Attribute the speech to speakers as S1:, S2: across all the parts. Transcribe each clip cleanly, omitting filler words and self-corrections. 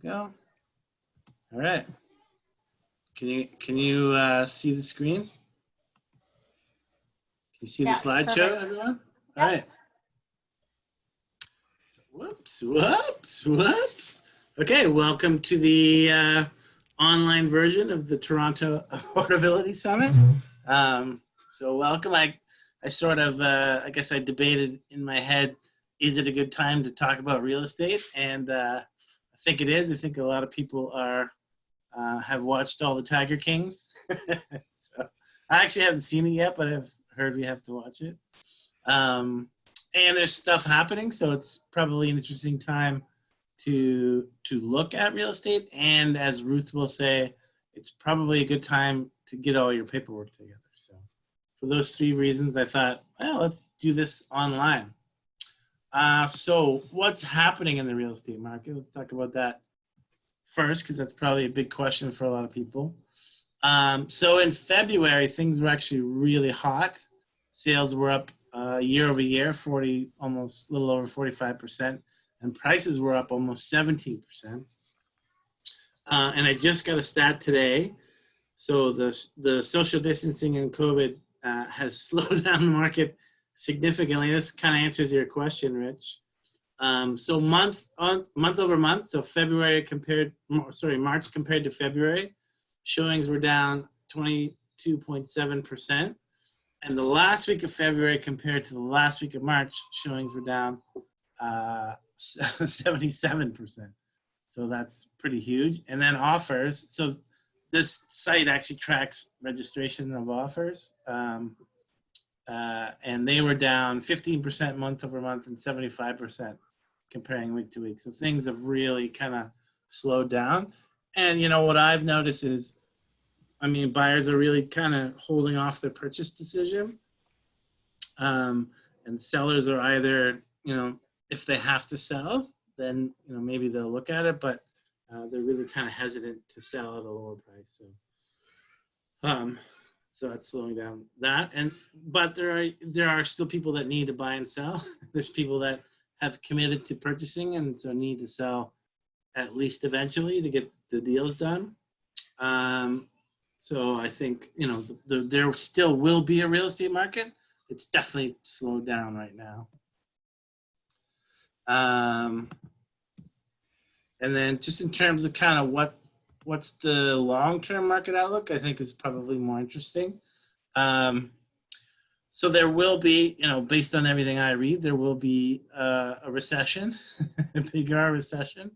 S1: Go. All right. Can you see the screen? Can you see the slideshow, everyone? All right. Whoops. Okay, welcome to the online version of the Toronto Affordability Summit. So welcome. I sort of, I guess I debated in my head, is it a good time to talk about real estate? And I think it is. I think a lot of people have watched all the Tiger Kings. So I actually haven't seen it yet, but I've heard we have to watch it. And there's stuff happening, so it's probably an interesting time to look at real estate. And as Ruth will say, it's probably a good time to get all your paperwork together. So for those three reasons, I thought, well, let's do this online. So what's happening in the real estate market? Let's talk about that first, because that's probably a big question for a lot of people. So in February, things were actually really hot. Sales were up year over year, almost a little over 45%, and prices were up almost 17%. And I just got a stat today. So the social distancing and COVID has slowed down the market significantly. This kind of answers your question, Rich. So month over month, so March compared to February, showings were down 22.7%. And the last week of February compared to the last week of March, showings were down 77%. So that's pretty huge. And then offers. So this site actually tracks registration of offers. And they were down 15% month over month and 75% comparing week to week. So things have really kind of slowed down. And, you know, what I've noticed is, I mean, buyers are really kind of holding off their purchase decision. And sellers are either, you know, if they have to sell, then, you know, maybe they'll look at it, but they're really kind of hesitant to sell at a lower price. So that's slowing down that. But there are still people that need to buy and sell. There's people that have committed to purchasing and so need to sell at least eventually to get the deals done. So I think, you know, there still will be a real estate market. It's definitely slowed down right now. And then just in terms of kind of what's the long-term market outlook, I think is probably more interesting. So there will be, you know, based on everything I read, there will be a recession, a bigger recession,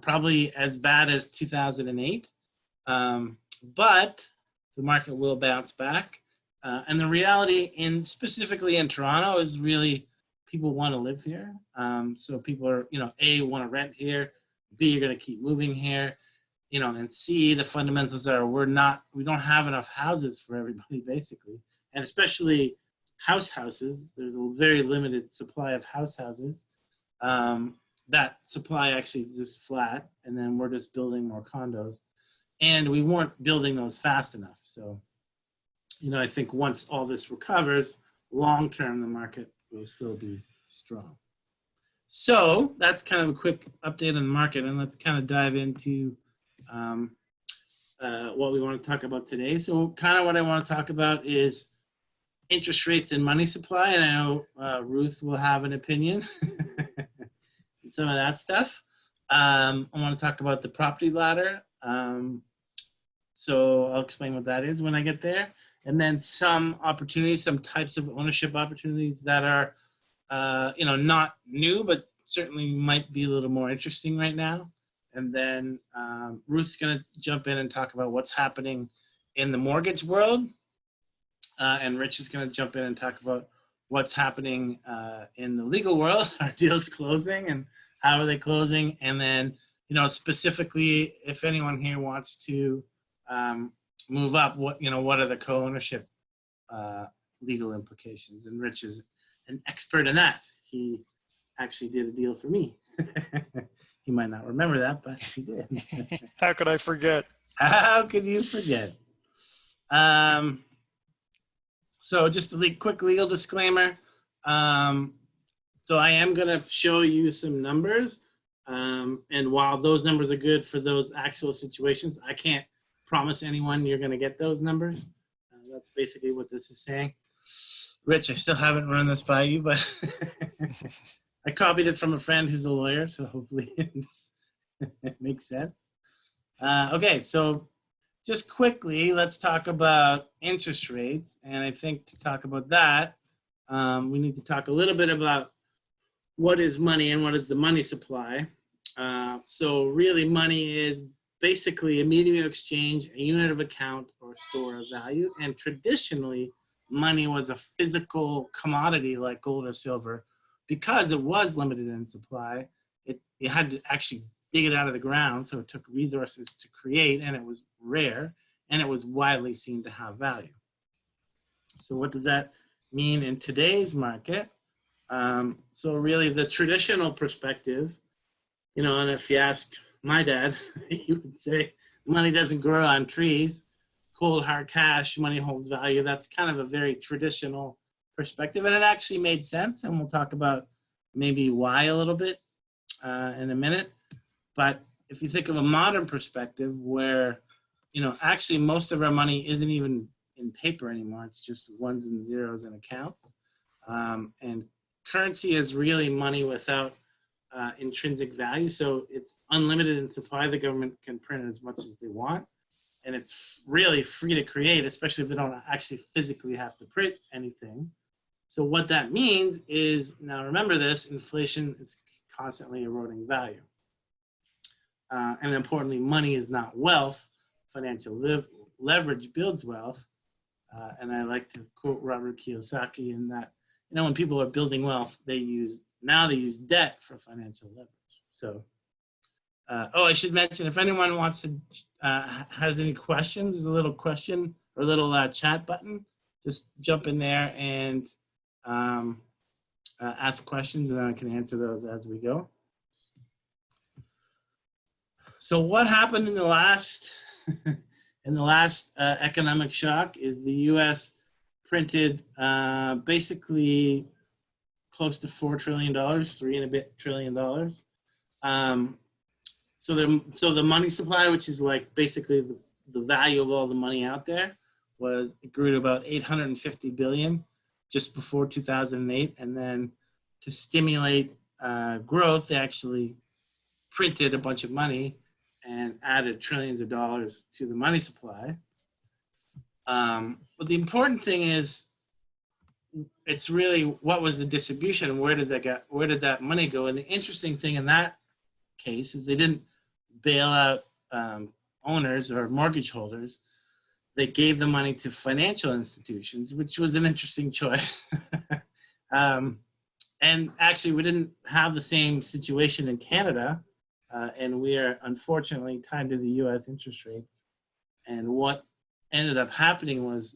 S1: probably as bad as 2008. But the market will bounce back. And the reality specifically in Toronto is really people want to live here. So people are, you know, A, want to rent here, B, you're going to keep moving here, you know, and C, the fundamentals are we don't have enough houses for everybody basically. And especially houses, there's a very limited supply of houses. That supply actually exists flat, and then we're just building more condos. And we weren't building those fast enough. So, you know, I think once all this recovers, long-term, the market will still be strong. So that's kind of a quick update on the market, and let's kind of dive into what we want to talk about today. So kind of what I want to talk about is interest rates and money supply, and I know Ruth will have an opinion and some of that stuff. I want to talk about the property ladder. So I'll explain what that is when I get there. And then some opportunities, some types of ownership opportunities that are, you know, not new, but certainly might be a little more interesting right now. And then Ruth's going to jump in and talk about what's happening in the mortgage world. And Rich is going to jump in and talk about what's happening in the legal world, our deals closing and how are they closing. And then, you know, specifically, if anyone here wants to move up, what are the co-ownership legal implications? And Rich is an expert in that. He actually did a deal for me. He might not remember that, but he did.
S2: How could I forget?
S1: How could you forget? So just a quick legal disclaimer. So I am going to show you some numbers. And while those numbers are good for those actual situations, I can't promise anyone you're going to get those numbers. That's basically what this is saying. Rich, I still haven't run this by you, but I copied it from a friend who's a lawyer, so hopefully it makes sense. Okay, so just quickly, let's talk about interest rates. And I think to talk about that, we need to talk a little bit about what is money and what is the money supply. So really money is basically a medium of exchange, a unit of account, or store of value. And traditionally, money was a physical commodity like gold or silver. Because it was limited in supply, you had to actually dig it out of the ground, so it took resources to create, and it was rare, and it was widely seen to have value. So what does that mean in today's market? So really the traditional perspective, and if you ask my dad, he would say money doesn't grow on trees. Cold hard cash, money holds value. That's kind of a very traditional perspective, and it actually made sense, and we'll talk about maybe why a little bit in a minute. But if you think of a modern perspective where, actually most of our money isn't even in paper anymore, it's just ones and zeros in accounts. And currency is really money without intrinsic value. So it's unlimited in supply. The government can print as much as they want. And it's really free to create, especially if they don't actually physically have to print anything. So what that means is, now remember this, inflation is constantly eroding value. And importantly, money is not wealth. Financial leverage builds wealth. And I like to quote Robert Kiyosaki in that, when people are building wealth, they use debt for financial leverage. So, I should mention, if anyone wants to, has any questions, there's a little question or a little chat button. Just jump in there and ask questions, and then I can answer those as we go. So what happened in the last economic shock is the U.S. printed basically close to $4 trillion, $3 and a bit trillion. So the money supply, which is like basically the value of all the money out there, it grew to about 850 billion just before 2008, and then to stimulate growth, they actually printed a bunch of money and added trillions of dollars to the money supply. But the important thing is, it's really what was the distribution and where did that money go? And the interesting thing in that case is they didn't bail out owners or mortgage holders. They gave the money to financial institutions, which was an interesting choice. And actually, we didn't have the same situation in Canada, and we are unfortunately tied to the U.S. interest rates. And what ended up happening was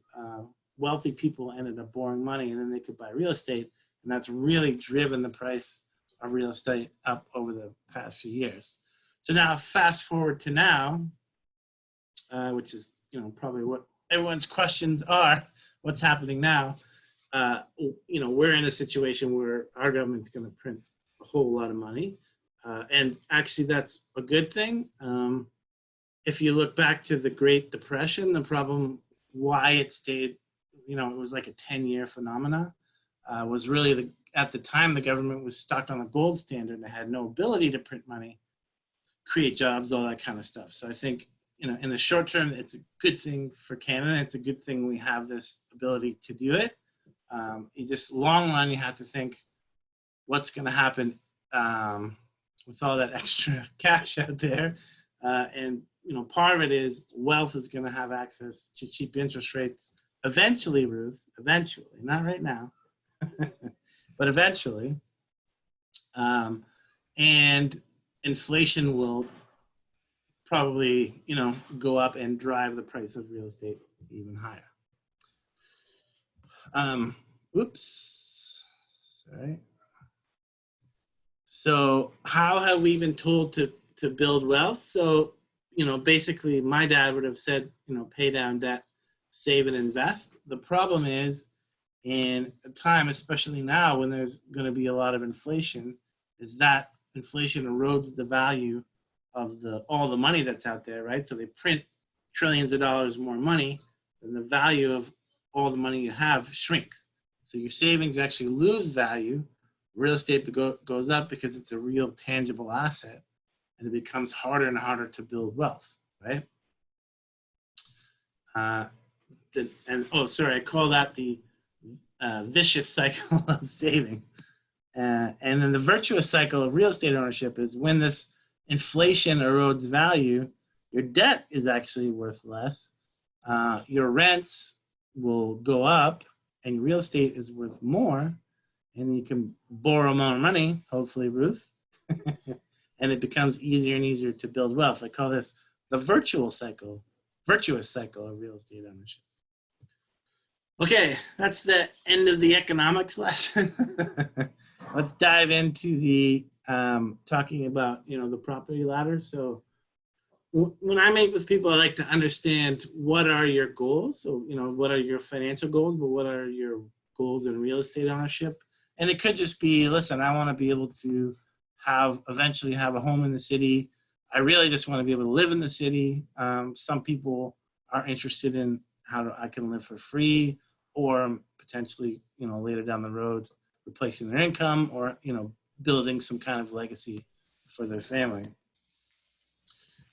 S1: wealthy people ended up borrowing money, and then they could buy real estate, and that's really driven the price of real estate up over the past few years. So now, fast forward to now, which is probably what everyone's questions are. What's happening now? We're in a situation where our government's going to print a whole lot of money, and actually that's a good thing. If you look back to the Great Depression, the problem why it stayed, it was like a 10-year phenomena, was really at the time the government was stuck on a gold standard and had no ability to print money, create jobs, all that kind of stuff. So I think, in the short term, it's a good thing for Canada. It's a good thing we have this ability to do it. You just long run, you have to think what's going to happen with all that extra cash out there. And part of it is wealth is going to have access to cheap interest rates eventually, Ruth, eventually, not right now, but eventually. And inflation will probably, go up and drive the price of real estate even higher. Oops, sorry. So how have we been told to build wealth? So, basically my dad would have said, pay down debt, save and invest. The problem is, in a time, especially now when there's going to be a lot of inflation, is that inflation erodes the value of all the money that's out there, right? So they print trillions of dollars more money, and the value of all the money you have shrinks. So your savings actually lose value. Real estate goes up because it's a real tangible asset, and it becomes harder and harder to build wealth, right? I call that the vicious cycle of saving. And then the virtuous cycle of real estate ownership is when this inflation erodes value, your debt is actually worth less. Your rents will go up, and your real estate is worth more, and you can borrow more money, hopefully, Ruth, and it becomes easier and easier to build wealth. I call this the virtuous cycle of real estate ownership. Okay, that's the end of the economics lesson. Let's dive into the talking about the property ladder. So when I meet with people, I like to understand what are your goals. So what are your financial goals, but what are your goals in real estate ownership? And it could just be, listen, I want to be able to eventually have a home in the city. I really just want to be able to live in the city. Some people are interested in how I can live for free, or potentially, later down the road, replacing their income, or, building some kind of legacy for their family.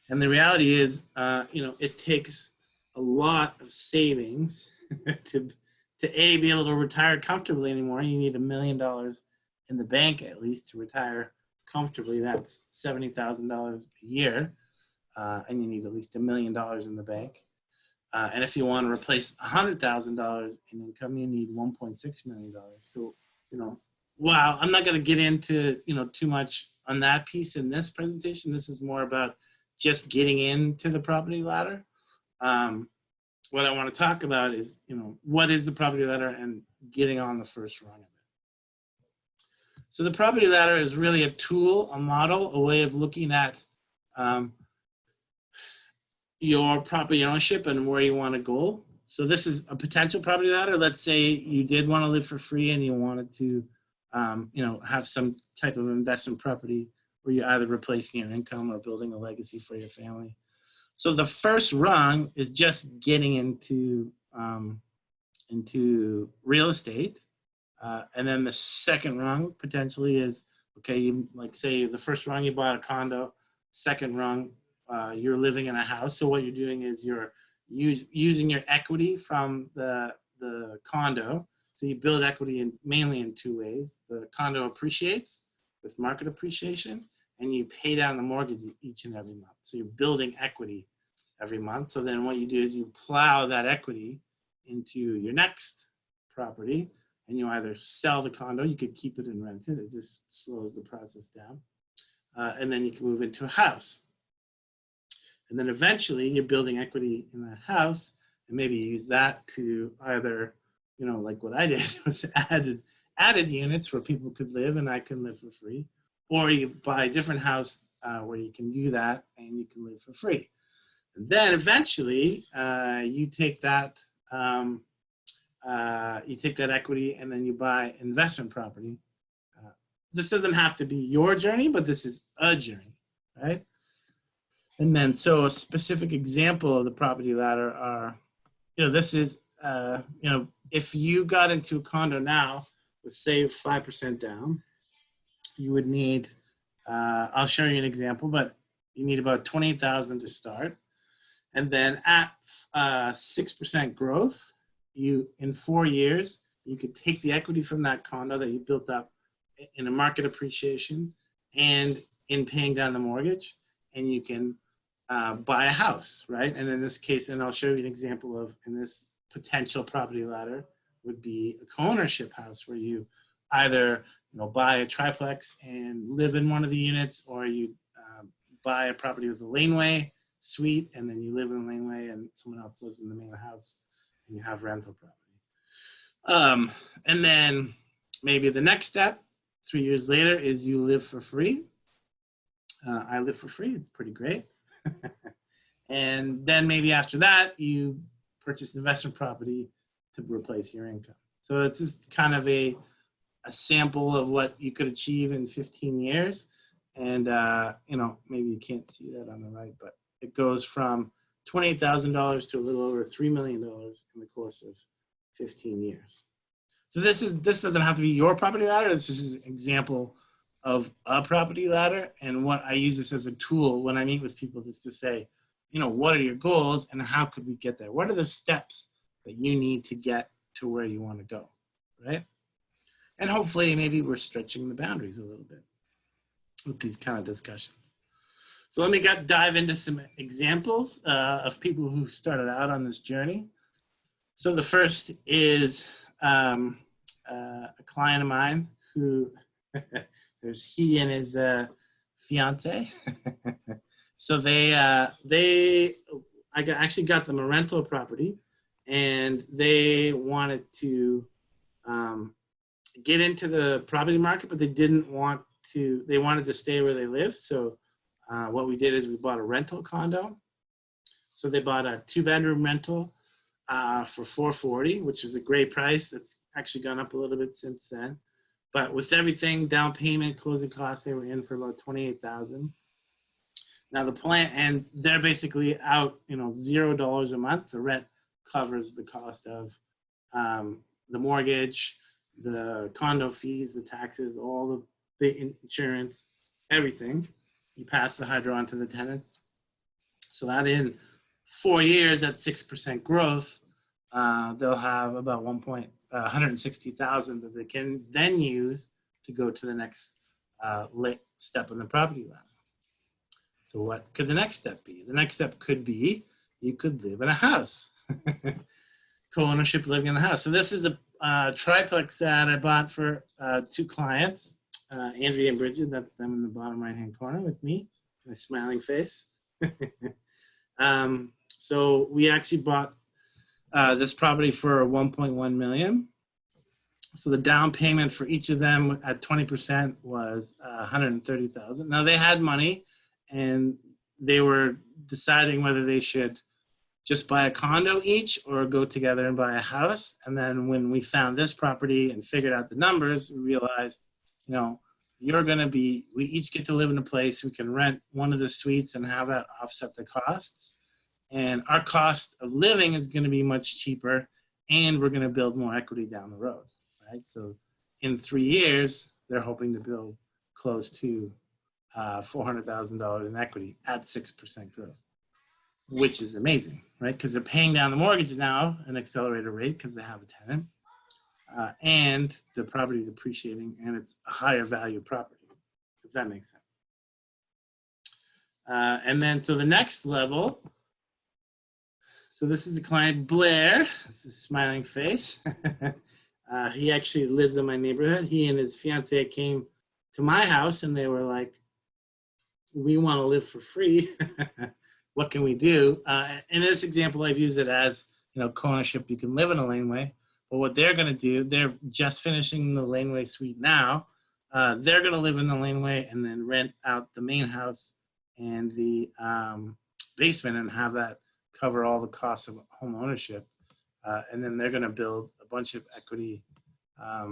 S1: And the reality is, it takes a lot of savings to be able to retire comfortably anymore. You need $1 million in the bank at least to retire comfortably. That's $70,000 a year, and you need at least $1 million in the bank. And if you want to replace $100,000 in income, you need $1.6 million. So, wow, I'm not going to get into, too much on that piece in this presentation. This is more about just getting into the property ladder. What I want to talk about is, what is the property ladder and getting on the first rung of it. So the property ladder is really a tool, a model, a way of looking at your property ownership and where you want to go. So this is a potential property ladder. Let's say you did want to live for free and you wanted to, have some type of investment property where you're either replacing your income or building a legacy for your family. So the first rung is just getting into real estate. And then the second rung potentially is, okay, say the first rung you bought a condo, second rung, you're living in a house. So what you're doing is you're using your equity from the condo. So you build equity mainly in two ways. The condo appreciates with market appreciation, and you pay down the mortgage each and every month. So you're building equity every month. So then what you do is you plow that equity into your next property, and you either sell the condo, you could keep it and rent it. It just slows the process down. And then you can move into a house. And then eventually you're building equity in that house, and maybe you use that to either, like what I did was added units where people could live and I can live for free, or you buy a different house where you can do that and you can live for free. And then eventually you take that equity and then you buy investment property. This doesn't have to be your journey, but this is a journey, right? And then, so a specific example of the property ladder are, this is, if you got into a condo now with say 5% down, you would need, I'll show you an example, but you need about $28,000 to start. And then at 6% growth, in 4 years, you could take the equity from that condo that you built up in a market appreciation and in paying down the mortgage, and you can buy a house, right? And in this case, and I'll show you an example of, in this potential property ladder, would be a co-ownership house where you either buy a triplex and live in one of the units, or you buy a property with a laneway suite, and then you live in the laneway and someone else lives in the main house, and you have rental property. And then maybe the next step, 3 years later, is you live for free. I live for free. It's pretty great. And then maybe after that, you purchase investment property to replace your income. So it's just kind of a sample of what you could achieve in 15 years. And, maybe you can't see that on the right, but it goes from $28,000 to a little over $3 million in the course of 15 years. So this doesn't have to be your property ladder. This is an example of a property ladder. And what I use this as a tool when I meet with people, just to say, what are your goals and how could we get there? What are the steps that you need to get to where you want to go, right? And hopefully maybe we're stretching the boundaries a little bit with these kind of discussions. So let me dive into some examples of people who started out on this journey. So the first is a client of mine who, there's he and his fiance. So actually got them a rental property, and they wanted to get into the property market, but they wanted to stay where they live. So what we did is we bought a rental condo. So they bought a 2-bedroom rental for $440, which is a great price. That's actually gone up a little bit since then. But with everything, down payment, closing costs, they were in for about $28,000. Now the plan, and they're basically out, $0 a month. The rent covers the cost of the mortgage, the condo fees, the taxes, all the insurance, everything. You pass the hydro on to the tenants. So that in 4 years at 6% growth, they'll have about $160,000 that they can then use to go to the next step in the property ladder. So what could the next step be? The next step could be you could live in a house. Co-ownership, living in the house. So this is a triplex that I bought for 2 clients, Andrea and Bridget. That's them in the bottom right-hand corner with me, my smiling face. So we actually bought this property for $1.1 million. So the down payment for each of them at 20% was $130,000. Now they had money, and they were deciding whether they should just buy a condo each or go together and buy a house. And then when we found this property and figured out the numbers, we realized, we each get to live in a place. We can rent one of the suites and have that offset the costs. And our cost of living is going to be much cheaper, and we're going to build more equity down the road, right? So in 3 years, they're hoping to build close to $400,000 in equity at 6% growth, which is amazing, right? Because they're paying down the mortgage now an accelerated rate because they have a tenant, and the property is appreciating, and it's a higher value property, if that makes sense. And then to the next level. So this is the client, Blair. This is a smiling face. He actually lives in my neighborhood. He and his fiance came to my house, and they were like, we want to live for free. What can we do? In this example, I've used it as, co-ownership. You can live in a laneway. But what they're going to do, they're just finishing the laneway suite now. They're going to live in the laneway and then rent out the main house and the basement and have that cover all the costs of home ownership. And then they're going to build a bunch of equity, a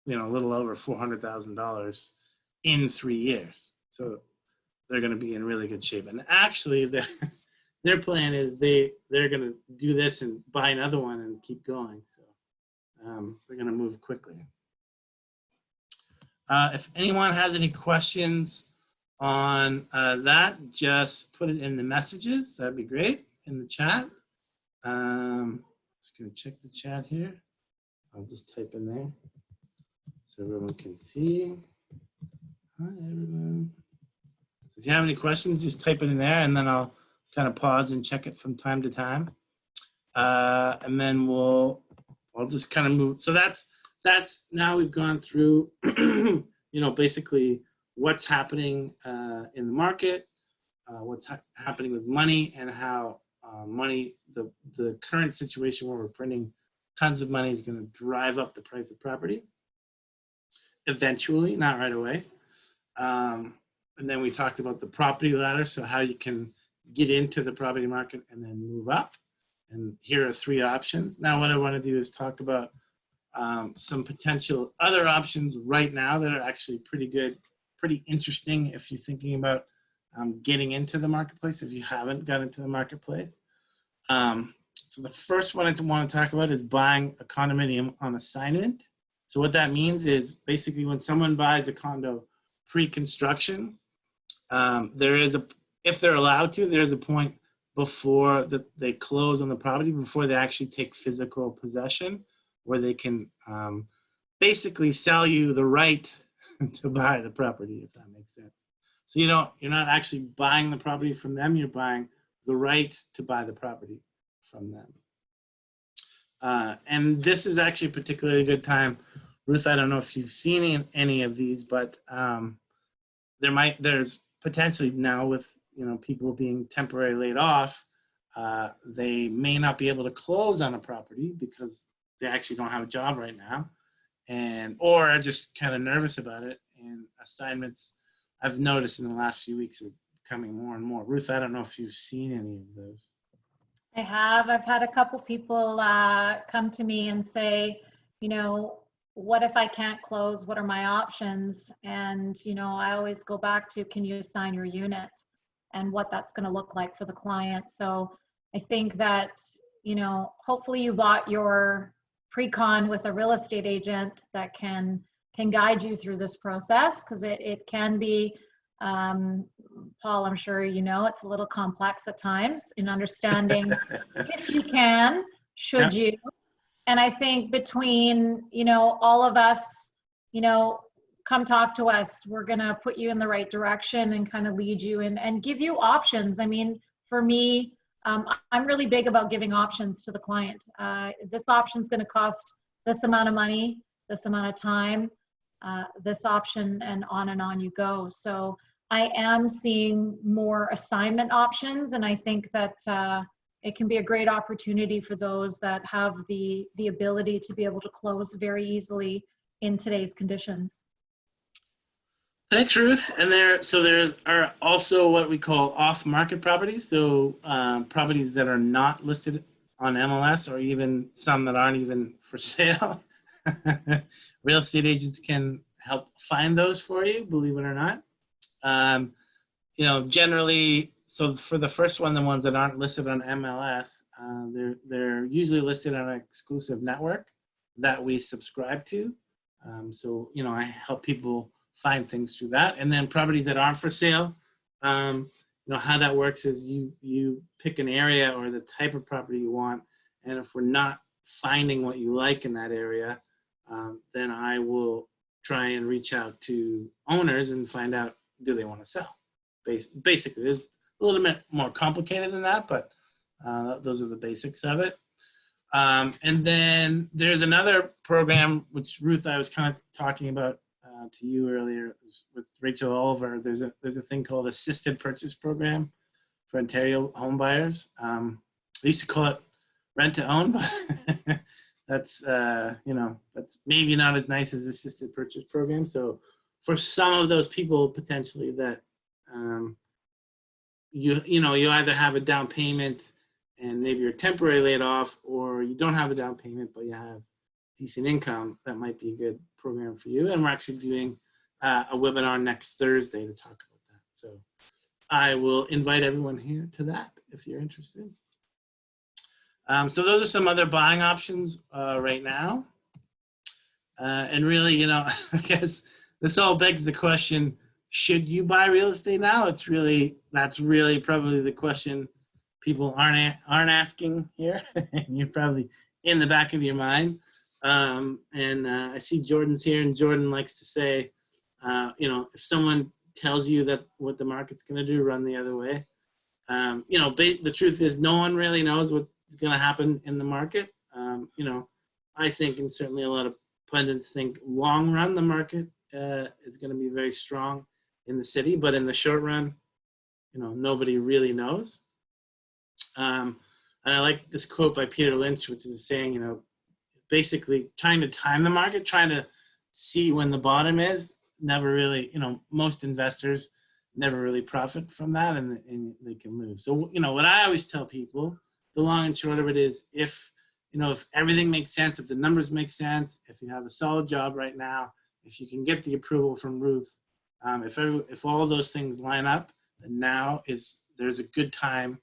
S1: little over $400,000 in 3 years. So they're going to be in really good shape. And actually, their plan is they're going to do this and buy another one and keep going. So they're going to move quickly. If anyone has any questions on that, just put it in the messages. That'd be great. In the chat. Just going to check the chat here. I'll just type in there so everyone can see. Hi, everyone. So if you have any questions, just type it in there, and then I'll kind of pause and check it from time to time. And then I'll just kind of move. So that's now we've gone through, basically what's happening in the market, what's happening with money, and how money, the current situation where we're printing tons of money is going to drive up the price of property eventually, not right away. And then we talked about the property ladder, so how you can get into the property market and then move up. And here are 3 options. Now what I want to do is talk about some potential other options right now that are actually pretty good pretty interesting if you're thinking about getting into the marketplace, if you haven't got into the marketplace. So the first one I want to talk about is buying a condominium on assignment. So what that means is basically when someone buys a condo pre-construction, there is if they're allowed to, there's a point before they close on the property, before they actually take physical possession, where they can basically sell you the right to buy the property, if that makes sense. So you're not actually buying the property from them, you're buying the right to buy the property from them. And this is actually a particularly good time. Ruth, I don't know if you've seen any of these, but there's potentially now with people being temporarily laid off, they may not be able to close on a property because they actually don't have a job right now, or are just kind of nervous about it. And assignments, I've noticed in the last few weeks, are becoming more and more. Ruth, I don't know if you've seen any of those.
S3: I have. I've had a couple people come to me and say, what if I can't close? What are my options? And, I always go back to, can you assign your unit and what that's going to look like for the client? So I think that, hopefully you bought your pre-con with a real estate agent that can guide you through this process, because it can be, Paul, I'm sure it's a little complex at times in understanding if you can, should you. And I think between, all of us, come talk to us. We're going to put you in the right direction and kind of lead you and give you options. I mean, for me, I'm really big about giving options to the client. This option is going to cost this amount of money, this amount of time, this option, and on you go. So I am seeing more assignment options, and I think that it can be a great opportunity for those that have the ability to be able to close very easily in today's conditions.
S1: Thanks, Ruth. And there are also what we call off-market properties. So properties that are not listed on MLS, or even some that aren't even for sale. Real estate agents can help find those for you, believe it or not. Generally, so for the first one, the ones that aren't listed on MLS, they're usually listed on an exclusive network that we subscribe to. So I help people find things through that. And then properties that aren't for sale, how that works is you pick an area or the type of property you want, and if we're not finding what you like in that area, then I will try and reach out to owners and find out, do they want to sell? Basically, it's a little bit more complicated than that, but those are the basics of it. And then there's another program, which Ruth, I was kind of talking about to you earlier with Rachel Oliver. There's a thing called Assisted Purchase Program for Ontario home buyers. They used to call it rent to own, but that's that's maybe not as nice as Assisted Purchase Program. So for some of those people potentially that you either have a down payment and maybe you're temporarily laid off, or you don't have a down payment but you have decent income, that might be a good program for you. And we're actually doing a webinar next Thursday to talk about that. So I will invite everyone here to that if you're interested. So those are some other buying options right now. And really, I guess this all begs the question, should you buy real estate now? That's really probably the question people aren't asking here. And you're probably in the back of your mind. And I see Jordan's here, and Jordan likes to say, if someone tells you that what the market's going to do, run the other way. The truth is no one really knows what's going to happen in the market. I think, and certainly a lot of pundits think, long run, the market is going to be very strong in the city, but in the short run, nobody really knows. And I like this quote by Peter Lynch, which is saying, basically trying to time the market, trying to see when the bottom is, never really, most investors never really profit from that, and they can lose. So, what I always tell people, the long and short of it is, if everything makes sense, if the numbers make sense, if you have a solid job right now, if you can get the approval from Ruth, If all of those things line up, then there's a good time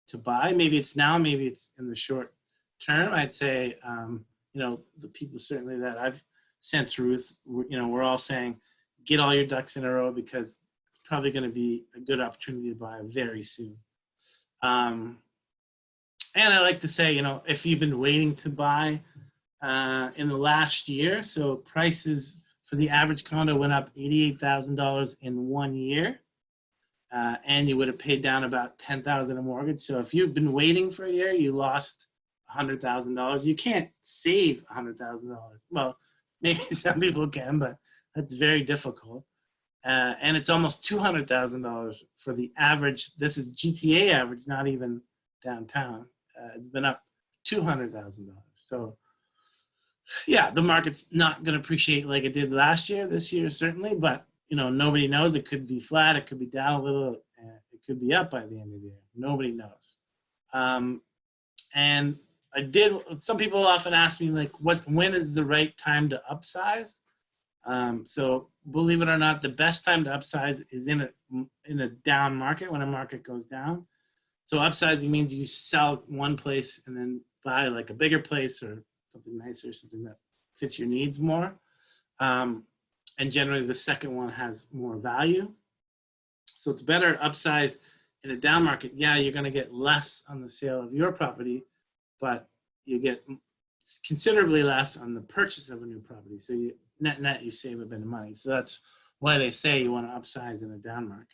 S1: to buy. Maybe it's now, maybe it's in the short term. I'd say, the people certainly that I've sent through, we're all saying, get all your ducks in a row because it's probably going to be a good opportunity to buy very soon. And I like to say, if you've been waiting to buy in the last year, so prices for the average condo went up $88,000 in 1 year, and you would have paid down about $10,000 in mortgage. So if you've been waiting for a year, you lost $100,000. You can't save $100,000. Well, maybe some people can, but that's very difficult. And it's almost $200,000 for the average. This is GTA average, not even downtown. It's been up $200,000. So, yeah, the market's not going to appreciate like it did last year. This year, certainly, but nobody knows. It could be flat. It could be down a little. It could be up by the end of the year. Nobody knows. And some people often ask me, like, when is the right time to upsize? So believe it or not, the best time to upsize is in a down market, when a market goes down. So upsizing means you sell one place and then buy like a bigger place or something nicer, something that fits your needs more. And generally the second one has more value. So it's better to upsize in a down market. Yeah, you're going to get less on the sale of your property, but you get considerably less on the purchase of a new property. So net, you save a bit of money. So that's why they say you want to upsize in a down market.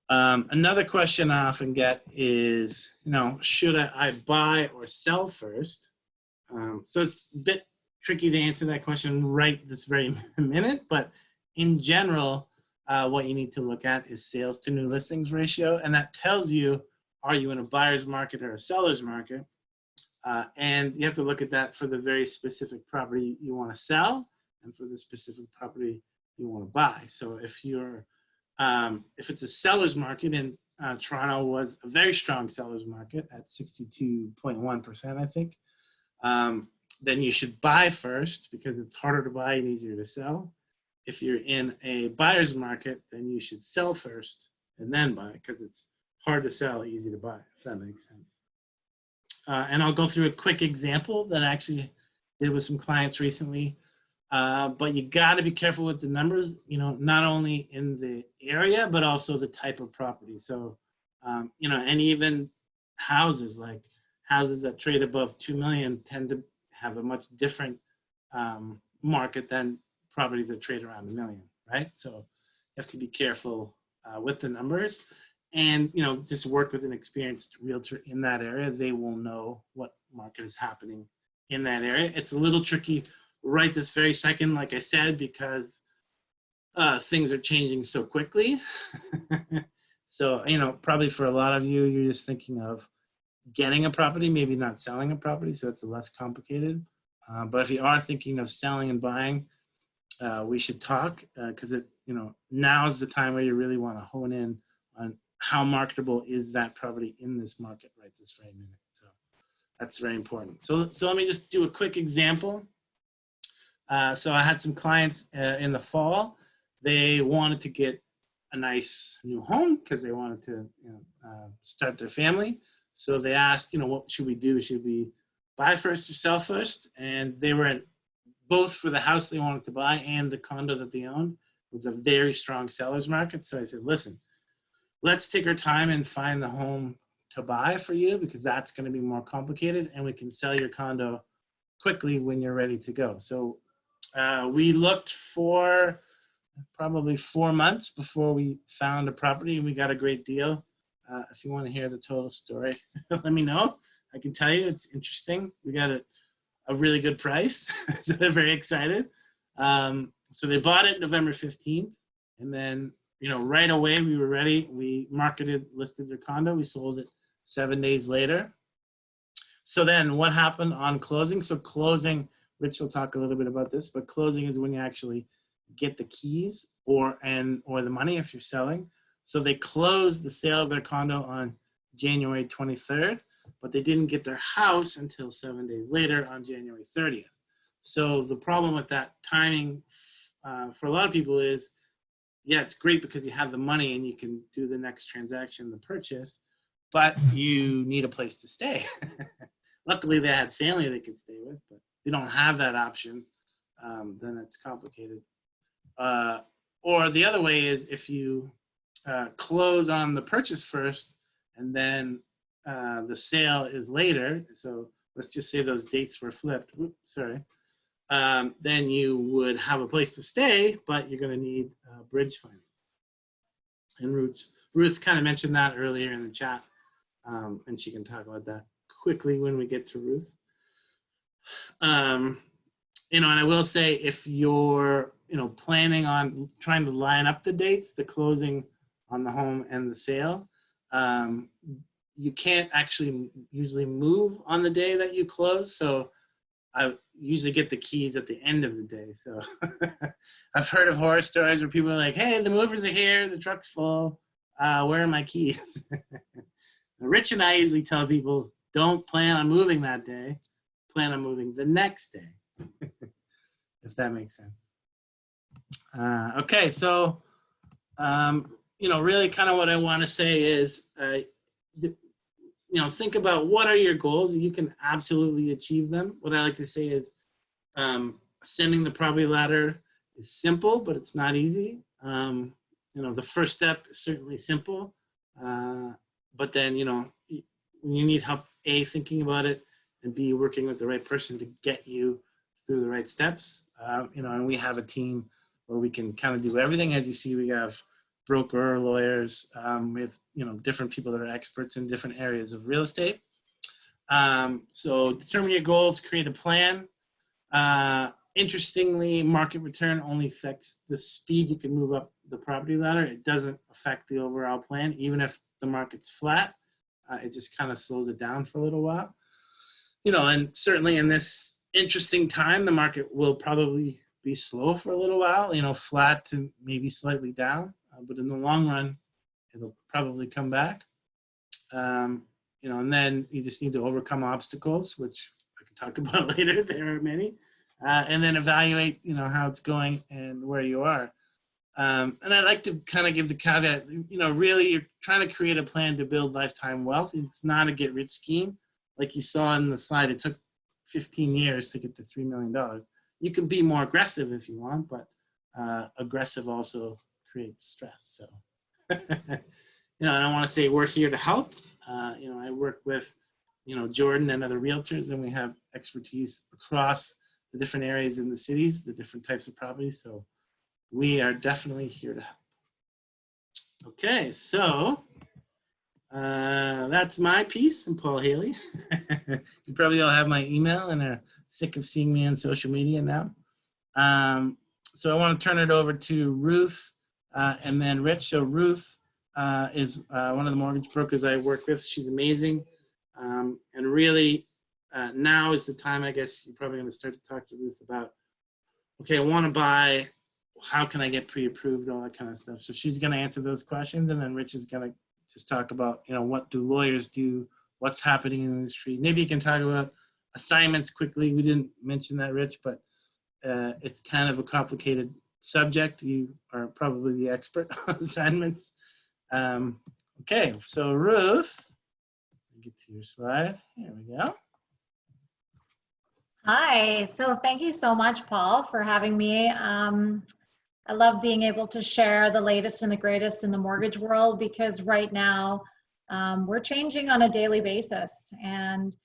S1: Another question I often get is, should I buy or sell first? So it's a bit tricky to answer that question right this very minute, but in general, what you need to look at is sales to new listings ratio, and that tells you, are you in a buyer's market or a seller's market? And you have to look at that for the very specific property you want to sell and for the specific property you want to buy. So if it's a seller's market, and Toronto was a very strong seller's market at 62.1%, I think, then you should buy first because it's harder to buy and easier to sell. If you're in a buyer's market, then you should sell first and then buy because it's hard to sell, easy to buy, if that makes sense. And I'll go through a quick example that I actually did with some clients recently. But you got to be careful with the numbers, not only in the area, but also the type of property. So, and even houses, like houses that trade above 2 million tend to have a much different market than properties that trade around 1 million, right? So you have to be careful with the numbers and, just work with an experienced realtor in that area. They will know what market is happening in that area. It's a little tricky right this very second, like I said, because things are changing so quickly. So, probably for a lot of you, you're just thinking of getting a property, maybe not selling a property, so it's less complicated. But if you are thinking of selling and buying, we should talk because now is the time where you really want to hone in on how marketable is that property in this market right this very minute. So that's very important. So let me just do a quick example. So I had some clients in the fall. They wanted to get a nice new home because they wanted to start their family. So they asked, what should we do? Should we buy first or sell first? And they were both for the house they wanted to buy and the condo that they owned. It was a very strong seller's market. So I said, listen, let's take our time and find the home to buy for you because that's going to be more complicated and we can sell your condo quickly when you're ready to go. So we looked for probably 4 months before we found a property and we got a great deal. If you want to hear the total story, let me know. I can tell you it's interesting. We got a really good price, so they're very excited. So they bought it November 15th, and then right away we were ready. We listed their condo. We sold it 7 days later. So then what happened on closing? So closing, Rich will talk a little bit about this, but closing is when you actually get the keys or the money if you're selling. So they closed the sale of their condo on January 23rd, but they didn't get their house until 7 days later on January 30th. So the problem with that timing for a lot of people is yeah, it's great because you have the money and you can do the next transaction, the purchase, but you need a place to stay. Luckily, they had family they could stay with, but if you don't have that option, then it's complicated. Or the other way is if you close on the purchase first and then the sale is later. So let's just say those dates were flipped. Oops, sorry. Then you would have a place to stay, but you're going to need bridge finance. And Ruth kind of mentioned that earlier in the chat, and she can talk about that quickly when we get to Ruth. And I will say, if you're, planning on trying to line up the dates, the closing on the home and the sale, you can't actually usually move on the day that you close. So I usually get the keys at the end of the day. So I've heard of horror stories where people are like, hey, the movers are here, the truck's full, where are my keys? Rich and I usually tell people, don't plan on moving that day, plan on moving the next day, if that makes sense. Okay, so, really kind of what I want to say is, think about what are your goals. You can absolutely achieve them. What I like to say is ascending the property ladder is simple, but it's not easy. The first step is certainly simple, but then, you need help, A, thinking about it, and B, working with the right person to get you through the right steps. And we have a team where we can kind of do everything. As you see, we have broker, lawyers, we have, different people that are experts in different areas of real estate. So determine your goals, create a plan. Interestingly, market return only affects the speed you can move up the property ladder. It doesn't affect the overall plan. Even if the market's flat, it just kind of slows it down for a little while. And certainly in this interesting time, the market will probably be slow for a little while, flat to maybe slightly down, but in the long run, it'll probably come back. And then you just need to overcome obstacles, which I can talk about later. There are many. And then evaluate, how it's going and where you are. And I like to kind of give the caveat, really you're trying to create a plan to build lifetime wealth. It's not a get rich scheme. Like you saw in the slide, it took 15 years to get to $3 million. You can be more aggressive if you want, but aggressive also creates stress. So, I want to say we're here to help. I work with, Jordan and other realtors, and we have expertise across the different areas in the cities, the different types of properties. So we are definitely here to help. Okay, so that's my piece. I'm Paul Haley. You probably all have my email and are sick of seeing me on social media now. So I want to turn it over to Ruth and then Rich. So Ruth is one of the mortgage brokers I work with. She's amazing. And really, now is the time, I guess, you're probably going to start to talk to Ruth about, okay, I want to buy, how can I get pre-approved, all that kind of stuff. So she's going to answer those questions, and then Rich is going to just talk about, what do lawyers do, what's happening in the industry. Maybe you can talk about assignments quickly. We didn't mention that, Rich, but it's kind of a complicated subject. You are probably the expert on assignments. Okay, so Ruth, get to your slide. Here we go.
S3: Hi, so thank you so much, Paul, for having me. I love being able to share the latest and the greatest in the mortgage world, because right now we're changing on a daily basis. And,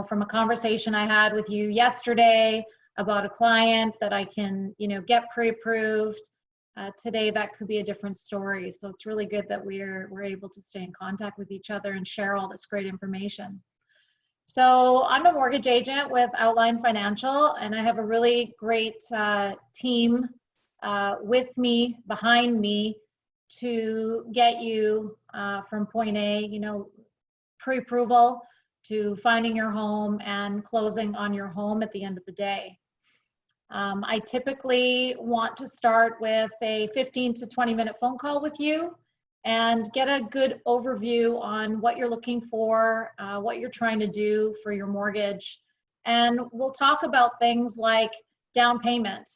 S3: from a conversation I had with you yesterday about a client that I can, get pre-approved, today that could be a different story. So it's really good that we're able to stay in contact with each other and share all this great information. So I'm a mortgage agent with Outline Financial, and I have a really great team with me, behind me, to get you from point A, pre-approval to finding your home and closing on your home at the end of the day. I typically want to start with a 15 to 20-minute phone call with you and get a good overview on what you're looking for, what you're trying to do for your mortgage. And we'll talk about things like down payment.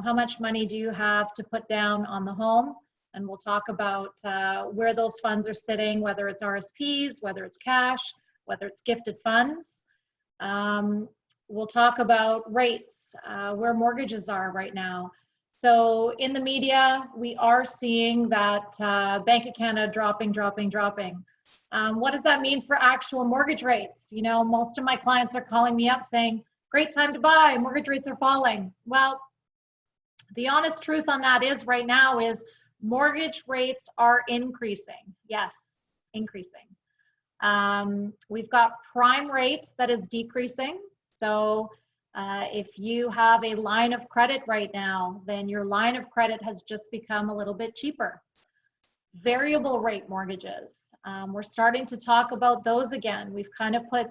S3: How much money do you have to put down on the home? And we'll talk about where those funds are sitting, whether it's RSPs, whether it's cash, whether it's gifted funds. We'll talk about rates, where mortgages are right now. So in the media, we are seeing that Bank of Canada dropping. What does that mean for actual mortgage rates? You know, most of my clients are calling me up saying, great time to buy, mortgage rates are falling. Well, the honest truth on that is right now is mortgage rates are increasing. Yes, increasing. We've got prime rate that is decreasing. So if you have a line of credit right now, then your line of credit has just become a little bit cheaper. Variable rate mortgages. We're starting to talk about those again. We've kind of put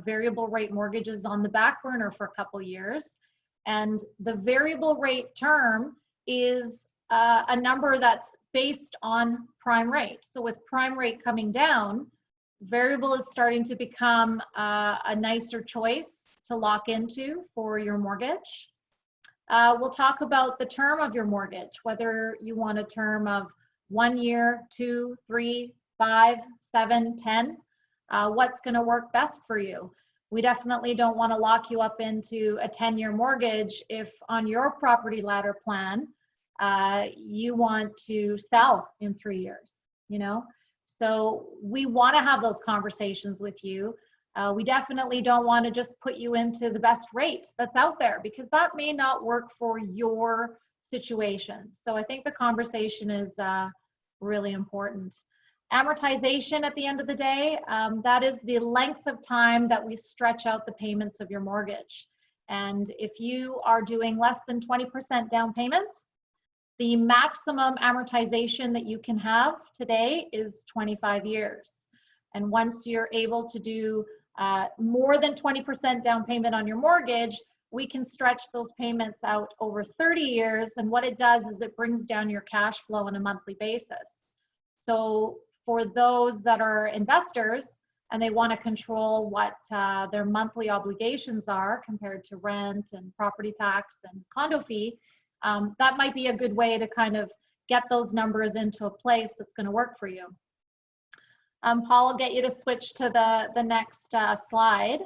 S3: variable rate mortgages on the back burner for a couple years. And the variable rate term is a number that's based on prime rate. So with prime rate coming down, variable is starting to become a nicer choice to lock into for your mortgage. We'll talk about the term of your mortgage, whether you want a term of 1 year, 2, 3, 5, 7, 10, what's going to work best for you. We definitely don't want to lock you up into a 10-year mortgage if on your property ladder plan, you want to sell in 3 years, you know? So we want to have those conversations with you. We definitely don't want to just put you into the best rate that's out there because that may not work for your situation. So I think the conversation is really important. Amortization at the end of the day, that is the length of time that we stretch out the payments of your mortgage. And if you are doing less than 20% down payment, the maximum amortization that you can have today is 25 years. And once you're able to do more than 20% down payment on your mortgage, we can stretch those payments out over 30 years. And what it does is it brings down your cash flow on a monthly basis. So for those that are investors and they want to control what their monthly obligations are compared to rent and property tax and condo fee, that might be a good way to kind of get those numbers into a place that's going to work for you. Paul, I'll get you to switch to the next slide.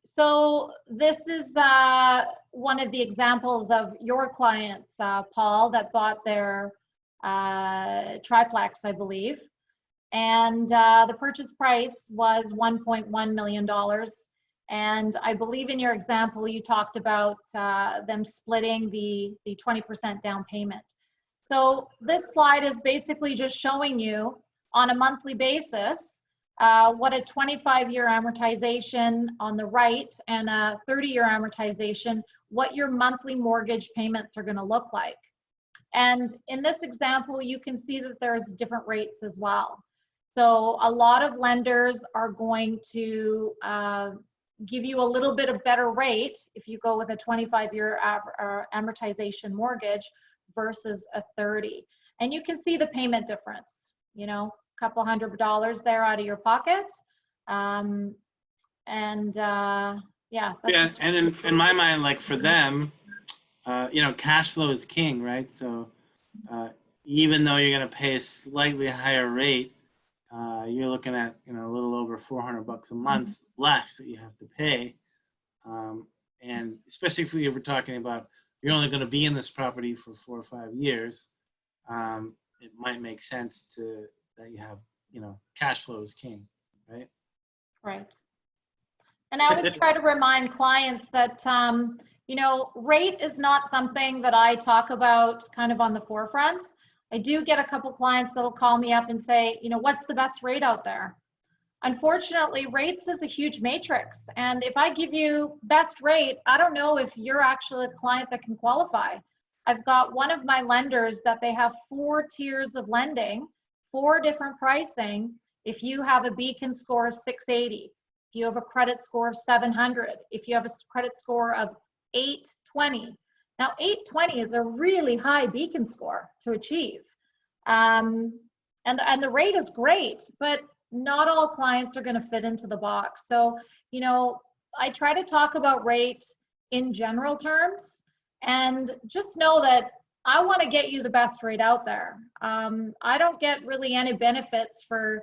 S3: So this is one of the examples of your clients, Paul, that bought their triplex, I believe. And the purchase price was $1.1 million. And I believe in your example, you talked about them splitting the 20% down payment. So this slide is basically just showing you on a monthly basis what a 25-year amortization on the right and a 30-year amortization, what your monthly mortgage payments are going to look like. And in this example, you can see that there's different rates as well. So a lot of lenders are going to give you a little bit of better rate if you go with a 25-year amortization mortgage versus a 30. And you can see the payment difference, you know, a couple $100 there out of your pocket. Yeah.
S1: Yeah, and in my mind, like for them, you know, cash flow is king, right? So even though you're going to pay a slightly higher rate, you're looking at, you know, a little over $400 a month less that you have to pay. And especially if we're talking about you're only going to be in this property for 4 or 5 years, it might make sense that you have, you know, cash flow is king, right?
S3: Right. And I always try to remind clients that, you know, rate is not something that I talk about kind of on the forefront. I do get a couple clients that'll call me up and say, you know, what's the best rate out there? Unfortunately, rates is a huge matrix. And if I give you best rate, I don't know if you're actually a client that can qualify. I've got one of my lenders that they have 4 tiers of lending, 4 different pricing. If you have a Beacon score of 680, if you have a credit score of 700, if you have a credit score of 820. Now, 820 is a really high Beacon score to achieve. And the rate is great, but not all clients are going to fit into the box. So, you know, I try to talk about rate in general terms and just know that I want to get you the best rate out there. I don't get really any benefits for,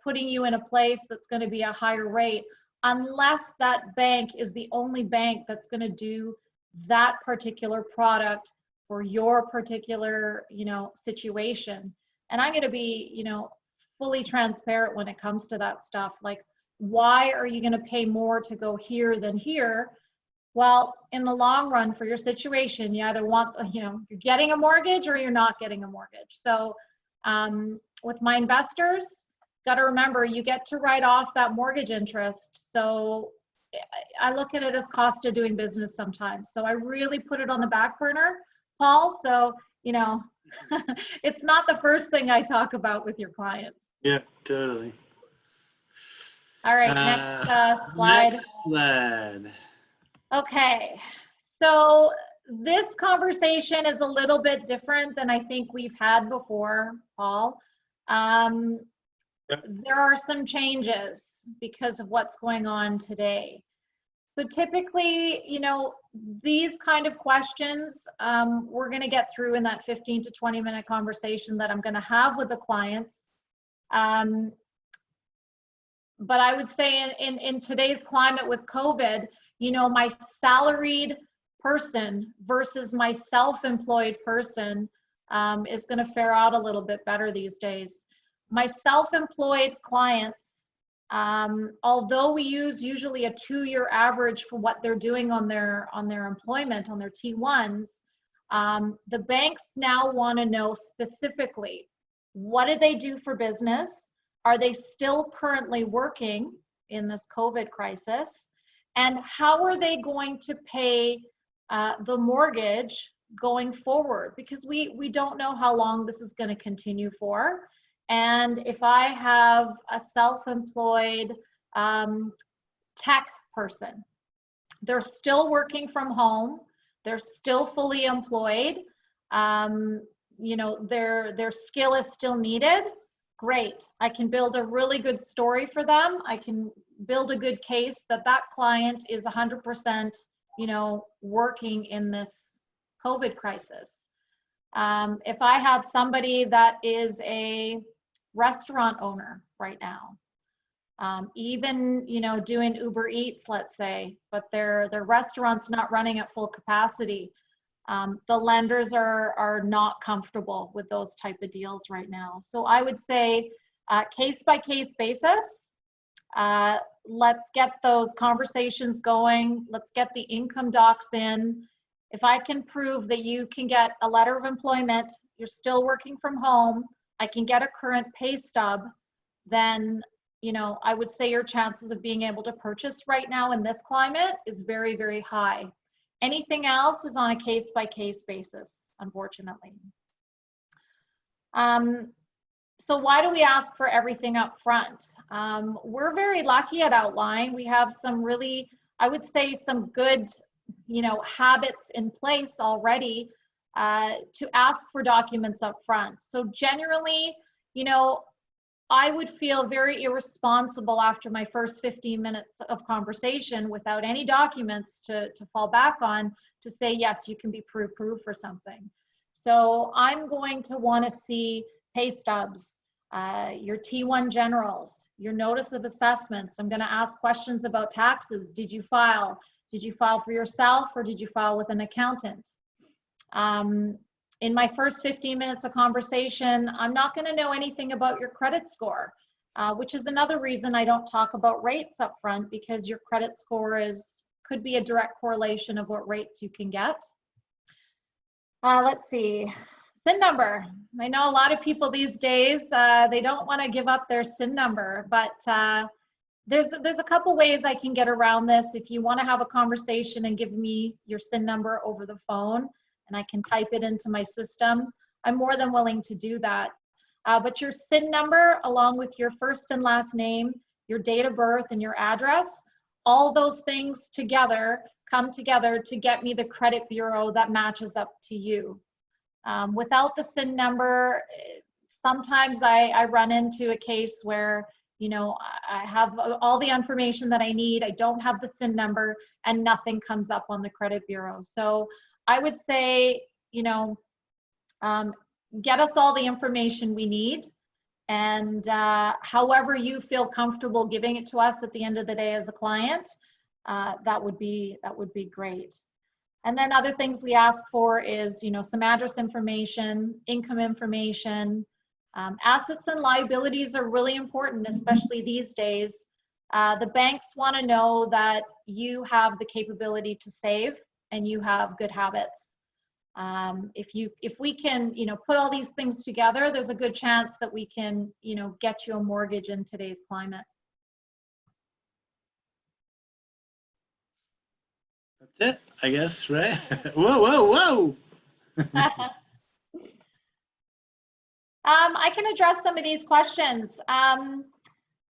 S3: putting you in a place that's going to be a higher rate unless that bank is the only bank that's going to do that particular product for your particular, situation. And I'm going to be, fully transparent when it comes to that stuff. Like, why are you going to pay more to go here than here? Well, in the long run for your situation, you either want, you're getting a mortgage or you're not getting a mortgage. So with my investors, got to remember, you get to write off that mortgage interest. So I look at it as cost of doing business sometimes. So I really put it on the back burner, Paul. So, it's not the first thing I talk about with your clients.
S1: Yeah, totally.
S3: All right, next slide.
S1: Next slide.
S3: Okay, so this conversation is a little bit different than I think we've had before, Paul. There are some changes because of what's going on today. So typically, these kind of questions, we're going to get through in that 15 to 20 minute conversation that I'm going to have with the clients. But I would say in today's climate with COVID, my salaried person versus my self-employed person is going to fare out a little bit better these days. My self-employed clients, although we use usually a 2-year average for what they're doing on their employment, on their T1s, the banks now want to know specifically, what do they do for business? Are they still currently working in this COVID crisis? And how are they going to pay the mortgage going forward? Because we don't know how long this is going to continue for. And if I have a self-employed tech person, they're still working from home, they're still fully employed, their skill is still needed, great. I can build a really good story for them. I can build a good case that client is 100%, working in this COVID crisis. If I have somebody that is a restaurant owner right now, even doing Uber Eats, let's say, but their restaurant's not running at full capacity, the lenders are not comfortable with those type of deals right now. So I would say case by case basis, let's get those conversations going. Let's get the income docs in. If I can prove that you can get a letter of employment, you're still working from home, I can get a current pay stub, then, I would say your chances of being able to purchase right now in this climate is very, very high. Anything else is on a case-by-case basis, unfortunately. So why do we ask for everything up front? We're very lucky at Outline. We have some really, I would say, some good, habits in place already to ask for documents up front. So generally, I would feel very irresponsible after my first 15 minutes of conversation without any documents to fall back on to say, yes, you can be pre-approved for something. So I'm going to want to see pay stubs, your T1 generals, your notice of assessments. I'm going to ask questions about taxes. Did you file? Did you file for yourself or did you file with an accountant? In my first 15 minutes of conversation, I'm not going to know anything about your credit score, which is another reason I don't talk about rates up front, because your credit score could be a direct correlation of what rates you can get. Let's see, SIN number. I know a lot of people these days, they don't want to give up their SIN number, but there's a couple ways I can get around this. If you want to have a conversation and give me your SIN number over the phone, and I can type it into my system, I'm more than willing to do that. But your SIN number, along with your first and last name, your date of birth, and your address, all those things together come together to get me the credit bureau that matches up to you. Without the SIN number, sometimes I run into a case where, I have all the information that I need, I don't have the SIN number, and nothing comes up on the credit bureau. So I would say, Um, get us all the information we need. And however you feel comfortable giving it to us at the end of the day as a client, that would be great. And then other things we ask for is, some address information, income information. Assets and liabilities are really important, especially these days. The banks want to know that you have the capability to save and you have good habits. If we can, put all these things together, there's a good chance that we can, get you a mortgage in today's climate.
S1: That's it, I guess, right? Whoa, whoa, whoa.
S3: I can address some of these questions.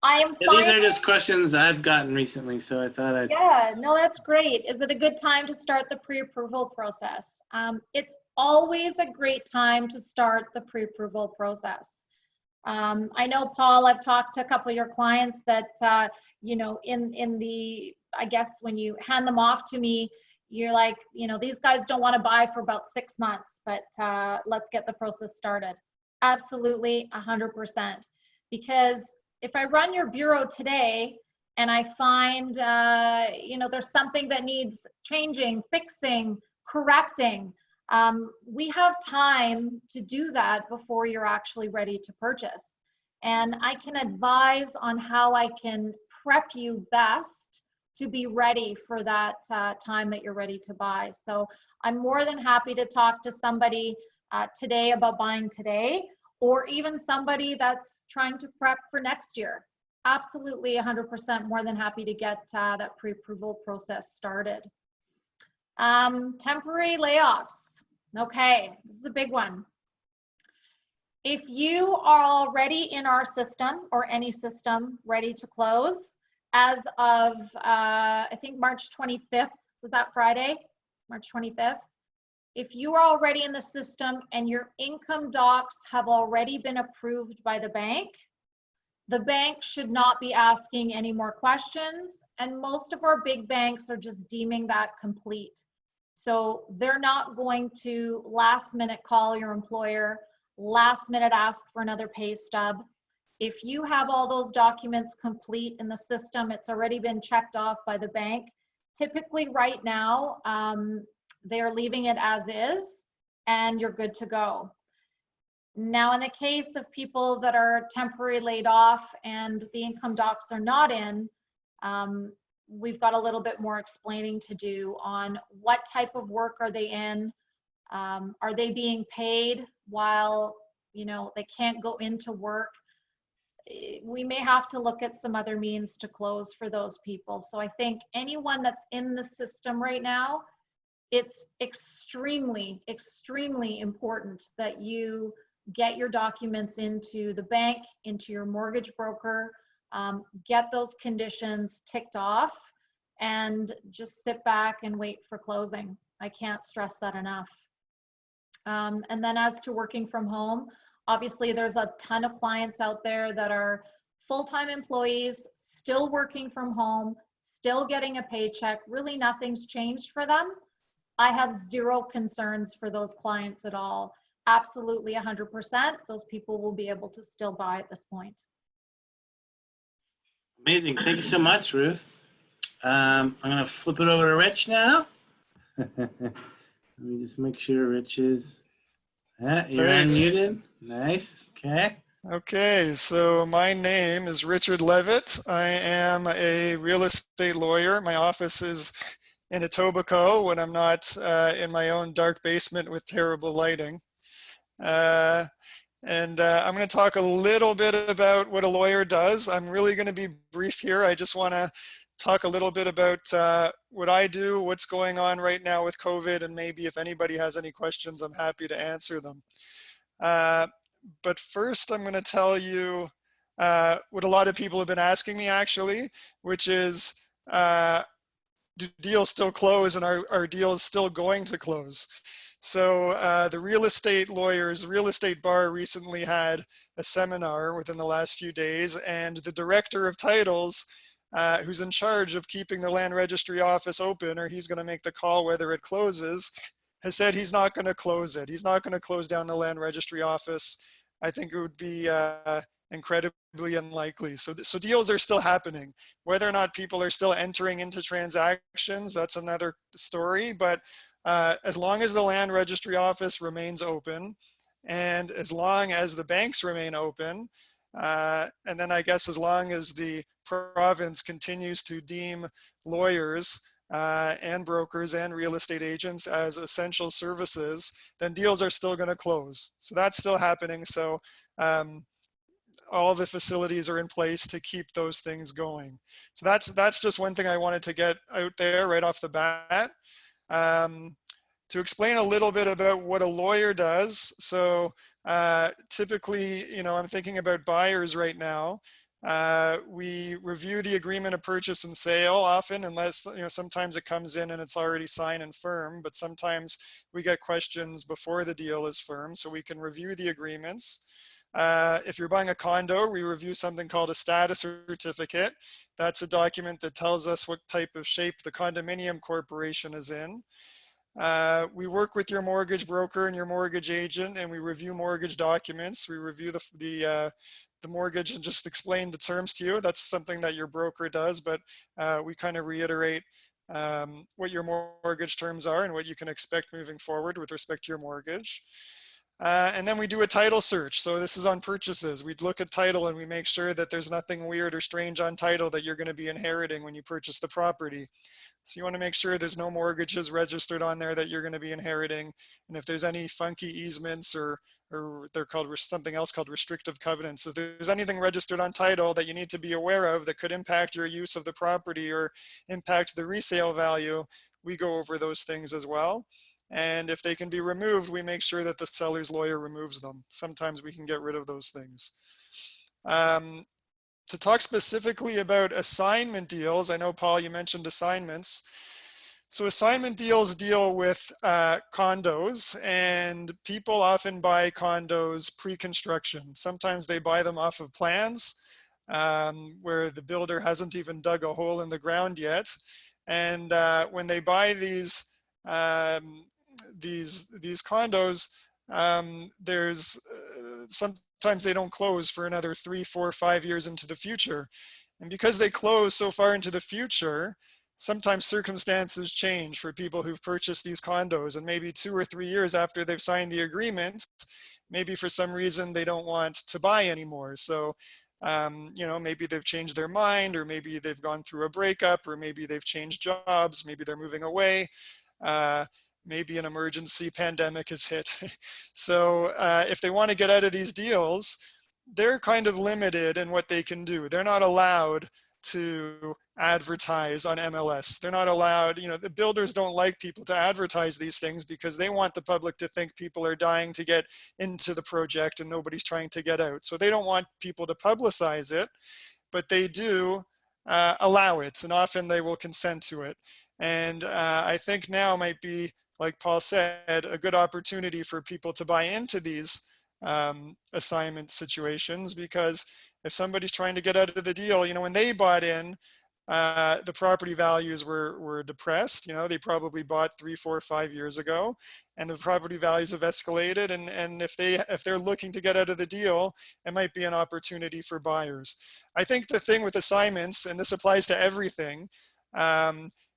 S3: I am
S1: Yeah, these are just questions I've gotten recently, so I thought I'd.
S3: Yeah, no, that's great. Is it a good time to start the pre-approval process? It's always a great time to start the pre-approval process. I know, Paul, I've talked to a couple of your clients that, in the, I guess when you hand them off to me, you're like, these guys don't want to buy for about 6 months, but let's get the process started. Absolutely, 100%. Because if I run your bureau today and I find, there's something that needs changing, fixing, correcting, we have time to do that before you're actually ready to purchase. And I can advise on how I can prep you best to be ready for that time that you're ready to buy. So I'm more than happy to talk to somebody today about buying today, or even somebody that's trying to prep for next year. Absolutely 100% more than happy to get that pre-approval process started. Temporary layoffs. Okay, this is a big one. If you are already in our system or any system ready to close as of, I think March 25th, was that Friday? March 25th. If you are already in the system and your income docs have already been approved by the bank should not be asking any more questions. And most of our big banks are just deeming that complete. So they're not going to last minute call your employer, last minute ask for another pay stub. If you have all those documents complete in the system, it's already been checked off by the bank. Typically right now, they're leaving it as is and you're good to go. Now, in the case of people that are temporarily laid off and the income docs are not in, we've got a little bit more explaining to do on what type of work are they in. Are they being paid while, they can't go into work? We may have to look at some other means to close for those people. So I think anyone that's in the system right now, it's extremely, extremely important that you get your documents into the bank, into your mortgage broker, get those conditions ticked off, and just sit back and wait for closing. I can't stress that enough. And then as to working from home, obviously there's a ton of clients out there that are full-time employees, still working from home, still getting a paycheck. Really nothing's changed for them. I have zero concerns for those clients at all. Absolutely 100%. Those people will be able to still buy at this point.
S1: Amazing. Thank you so much, Ruth. I'm going to flip it over to Rich now. Let me just make sure Rich is. You're
S2: Great.
S1: unmuted. Nice. Okay.
S2: Okay, so my name is Richard Levitt. I am a real estate lawyer. My office is in Etobicoke when I'm not in my own dark basement with terrible lighting. I'm going to talk a little bit about what a lawyer does. I'm really going to be brief here. I just want to talk a little bit about what I do, what's going on right now with COVID, and maybe if anybody has any questions, I'm happy to answer them. But first, I'm going to tell you what a lot of people have been asking me, actually, which is, do deals still close, and are deals still going to close? So the real estate lawyers, real estate bar recently had a seminar within the last few days, and the director of titles, who's in charge of keeping the land registry office open, or he's going to make the call whether it closes, has said he's not going to close it. He's not going to close down the land registry office. I think it would be incredibly unlikely. So deals are still happening. Whether or not people are still entering into transactions, that's another story. But as long as the land registry office remains open, and as long as the banks remain open, and then I guess as long as the province continues to deem lawyers and brokers and real estate agents as essential services, then deals are still going to close. So that's still happening. So all the facilities are in place to keep those things going. So that's just one thing I wanted to get out there right off the bat. To explain a little bit about what a lawyer does. So typically, you know, I'm thinking about buyers right now. We review the agreement of purchase and sale often, unless, you know, sometimes it comes in and it's already signed and firm, but sometimes we get questions before the deal is firm, so we can review the agreements. If you're buying a condo, we review something called a status certificate. That's a document that tells us what type of shape the condominium corporation is in. We work with your mortgage broker and your mortgage agent, and we review mortgage documents. We review the mortgage and just explain the terms to you. That's something that your broker does, but we kind of reiterate what your mortgage terms are and what you can expect moving forward with respect to your mortgage. And then we do a title search. So this is on purchases. We look at title and we make sure that there's nothing weird or strange on title that you're going to be inheriting when you purchase the property. So you want to make sure there's no mortgages registered on there that you're going to be inheriting. And if there's any funky easements or they're called something else called restrictive covenants. So if there's anything registered on title that you need to be aware of that could impact your use of the property or impact the resale value, we go over those things as well. And if they can be removed, we make sure that the seller's lawyer removes them. Sometimes we can get rid of those things. To talk specifically about assignment deals, I know, Paul, you mentioned assignments. So assignment deals deal with condos, and people often buy condos pre-construction. Sometimes they buy them off of plans where the builder hasn't even dug a hole in the ground yet. And when they buy these condos, there's sometimes they don't close for another 3, 4, 5 years into the future. And because they close so far into the future, sometimes circumstances change for people who've purchased these condos, and maybe 2 or 3 years after they've signed the agreement, maybe for some reason they don't want to buy anymore. So you know, maybe they've changed their mind, or maybe they've gone through a breakup, or maybe they've changed jobs, maybe they're moving away. Maybe an emergency pandemic has hit. So if they want to get out of these deals, they're kind of limited in what they can do. They're not allowed to advertise on MLS. They're not allowed, you know, the builders don't like people to advertise these things because they want the public to think people are dying to get into the project and nobody's trying to get out. So they don't want people to publicize it, but they do allow it, and often they will consent to it. And I think now might be, like Paul said, a good opportunity for people to buy into these assignment situations, because if somebody's trying to get out of the deal, you know, when they bought in, the property values were depressed. You know, they probably bought 3, 4, 5 years ago, and the property values have escalated. And if they're looking to get out of the deal, it might be an opportunity for buyers. I think the thing with assignments, and this applies to everything,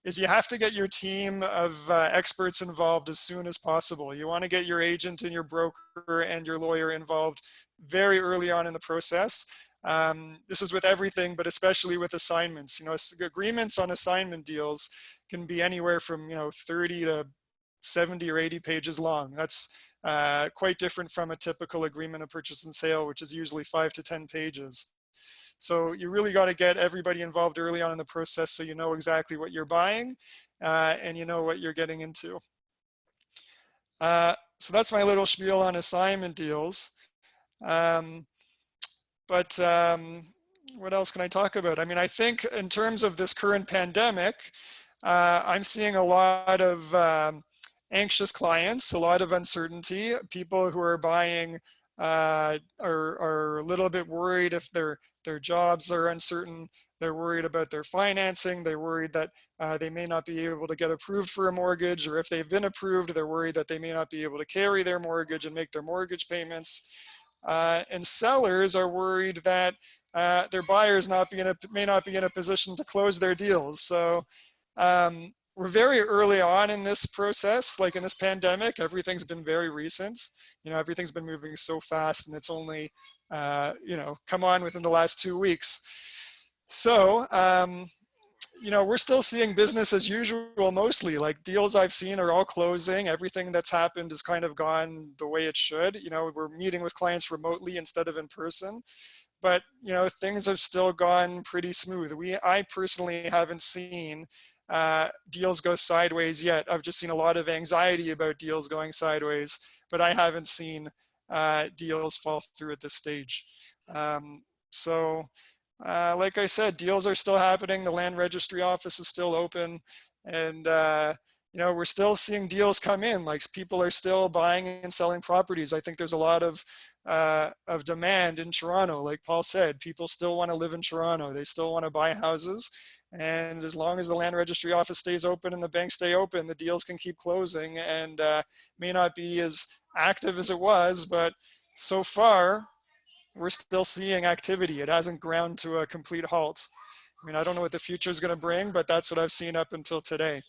S2: is you have to get your team of experts involved as soon as possible. You want to get your agent and your broker and your lawyer involved very early on in the process. This is with everything, but especially with assignments. You know, agreements on assignment deals can be anywhere from, you know, 30 to 70 or 80 pages long. That's quite different from a typical agreement of purchase and sale, which is usually 5 to 10 pages. So you really got to get everybody involved early on in the process so you know exactly what you're buying and you know what you're getting into. So that's my little spiel on assignment deals. But what else can I talk about? I mean, I think in terms of this current pandemic, I'm seeing a lot of anxious clients, a lot of uncertainty. People who are buying are a little bit worried if their jobs are uncertain. They're worried about their financing. They're worried that they may not be able to get approved for a mortgage, or if they've been approved, they're worried that they may not be able to carry their mortgage and make their mortgage payments. And sellers are worried that their buyers may not be in a position to close their deals. So we're very early on in this process. Like in this pandemic, everything's been very recent. Everything's been moving so fast, and it's only come on within the last 2 weeks. So we're still seeing business as usual mostly. Like deals I've seen are all closing. Everything that's happened has kind of gone the way it should. We're meeting with clients remotely instead of in person. But things have still gone pretty smooth. I personally haven't seen deals go sideways yet. I've just seen a lot of anxiety about deals going sideways, but I haven't seen deals fall through at this stage. Like I said, deals are still happening. The land registry office is still open, and we're still seeing deals come in. Like people are still buying and selling properties. I think there's a lot of demand in Toronto. Like Paul said, people still want to live in Toronto. They still want to buy houses. And as long as the land registry office stays open and the banks stay open, the deals can keep closing, and may not be as active as it was, but so far we're still seeing activity. It hasn't ground to a complete halt. I mean, I don't know what the future is going to bring, but that's what I've seen up until today.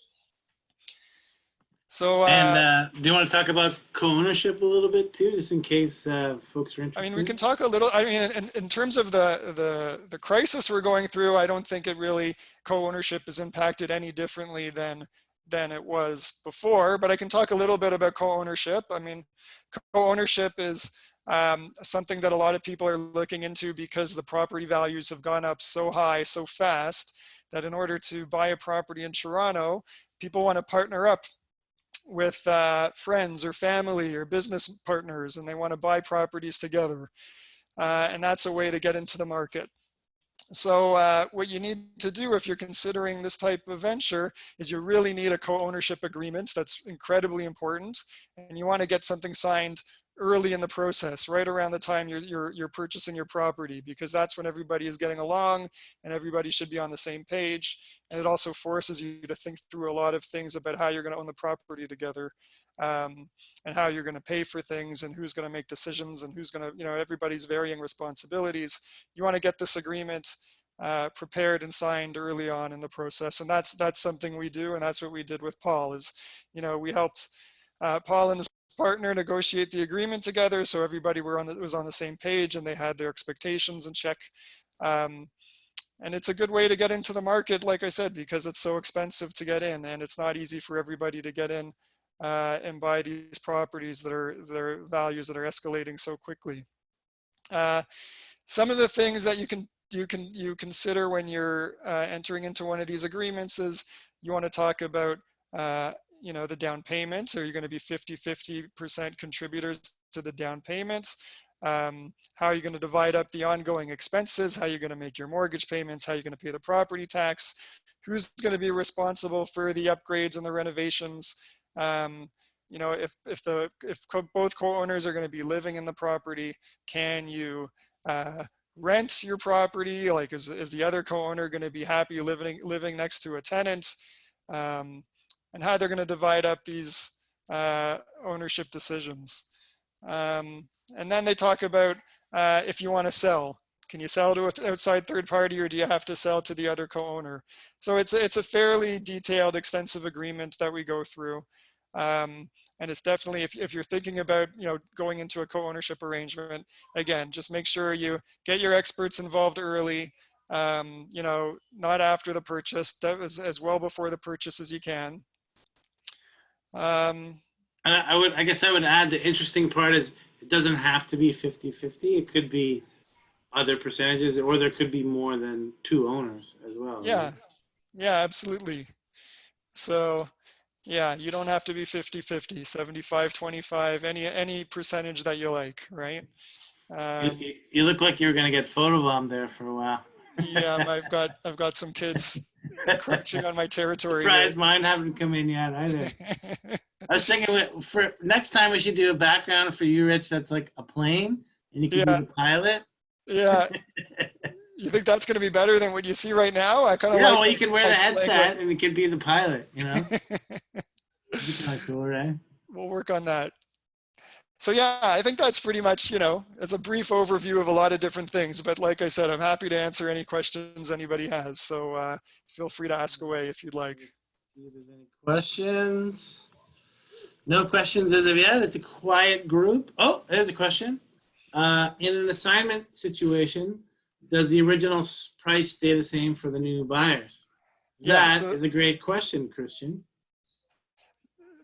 S2: So,
S1: and do you want to talk about co-ownership a little bit too, just in case folks are interested?
S2: I mean, we can talk a little. I mean, in terms of the crisis we're going through, I don't think it really co-ownership is impacted any differently than it was before. But I can talk a little bit about co-ownership. I mean, co-ownership is something that a lot of people are looking into because the property values have gone up so high, so fast, that in order to buy a property in Toronto, people want to partner up with friends or family or business partners, and they want to buy properties together. And that's a way to get into the market. So what you need to do if you're considering this type of venture is you really need a co-ownership agreement. That's incredibly important. And you want to get something signed early in the process, right around the time you're purchasing your property, because that's when everybody is getting along and everybody should be on the same page. And it also forces you to think through a lot of things about how you're going to own the property together, and how you're going to pay for things, and who's going to make decisions, and who's going to, everybody's varying responsibilities. You want to get this agreement prepared and signed early on in the process. And that's something we do. And that's what we did with Paul is, we helped Paul and his partner negotiate the agreement together, so everybody was on the same page and they had their expectations in check. And it's a good way to get into the market, like I said, because it's so expensive to get in, and it's not easy for everybody to get in and buy these properties their values that are escalating so quickly. Some of the things that you consider when you're entering into one of these agreements is you want to talk about the down payment. Are you going to be 50% contributors to the down payments? How are you going to divide up the ongoing expenses? How are you going to make your mortgage payments? How are you going to pay the property tax? Who's going to be responsible for the upgrades and the renovations? If both co-owners are going to be living in the property, can you rent your property? Like, is the other co-owner going to be happy living next to a tenant? And how they're going to divide up these ownership decisions. And then they talk about if you want to sell. Can you sell to an outside third party, or do you have to sell to the other co-owner? So it's a fairly detailed, extensive agreement that we go through. And it's definitely, if you're thinking about going into a co-ownership arrangement, again, just make sure you get your experts involved early. Not after the purchase, that was as well before the purchase as you can.
S1: And I guess I would add, the interesting part is it doesn't have to be 50-50. It could be other percentages, or there could be more than two owners as well.
S2: Yeah,
S1: right?
S2: yeah, absolutely. So yeah, you don't have to be 50-50, 75-25, any percentage that you like, right?
S1: You look like you're going to get photobombed there for a while.
S2: Yeah, I've got some kids encroaching on my territory.
S1: Surprise, mine haven't come in yet either. I was thinking for next time we should do a background for you, Rich, that's like a plane, and you can be the pilot.
S2: Yeah. You think that's going to be better than what you see right now? I kind of
S1: Yeah,
S2: like.
S1: well, you can wear the
S2: like
S1: headset and it could be the pilot, you know? It'd be kind of cool, right?
S2: We'll work on that. So yeah, I think that's pretty much, it's a brief overview of a lot of different things. But like I said, I'm happy to answer any questions anybody has. So feel free to ask away if you'd like.
S1: See if there's any questions. No questions as of yet. It's a quiet group. Oh, there's a question. In an assignment situation, does the original price stay the same for the new buyers?
S2: Yeah,
S1: That
S2: so
S1: is a great question, Christian.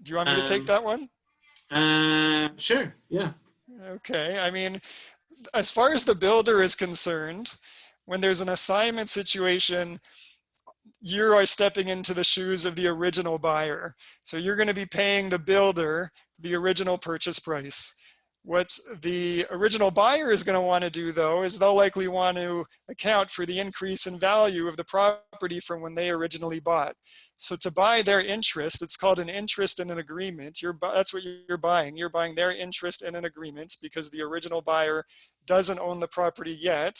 S2: do you want me to take that one?
S1: Sure, yeah.
S2: Okay, I mean, as far as the builder is concerned, when there's an assignment situation, you are stepping into the shoes of the original buyer. So you're going to be paying the builder the original purchase price. What the original buyer is going to want to do, though, is they'll likely want to account for the increase in value of the property from when they originally bought. So to buy their interest, it's called an interest in an agreement. That's what you're buying. You're buying their interest in an agreement because the original buyer doesn't own the property yet.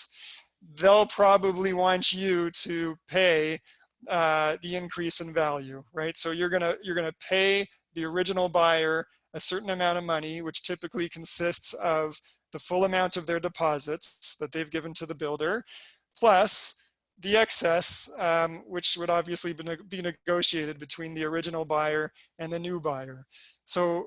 S2: They'll probably want you to pay the increase in value, right? So you're gonna pay the original buyer a certain amount of money, which typically consists of the full amount of their deposits that they've given to the builder, plus the excess, which would obviously be negotiated between the original buyer and the new buyer. So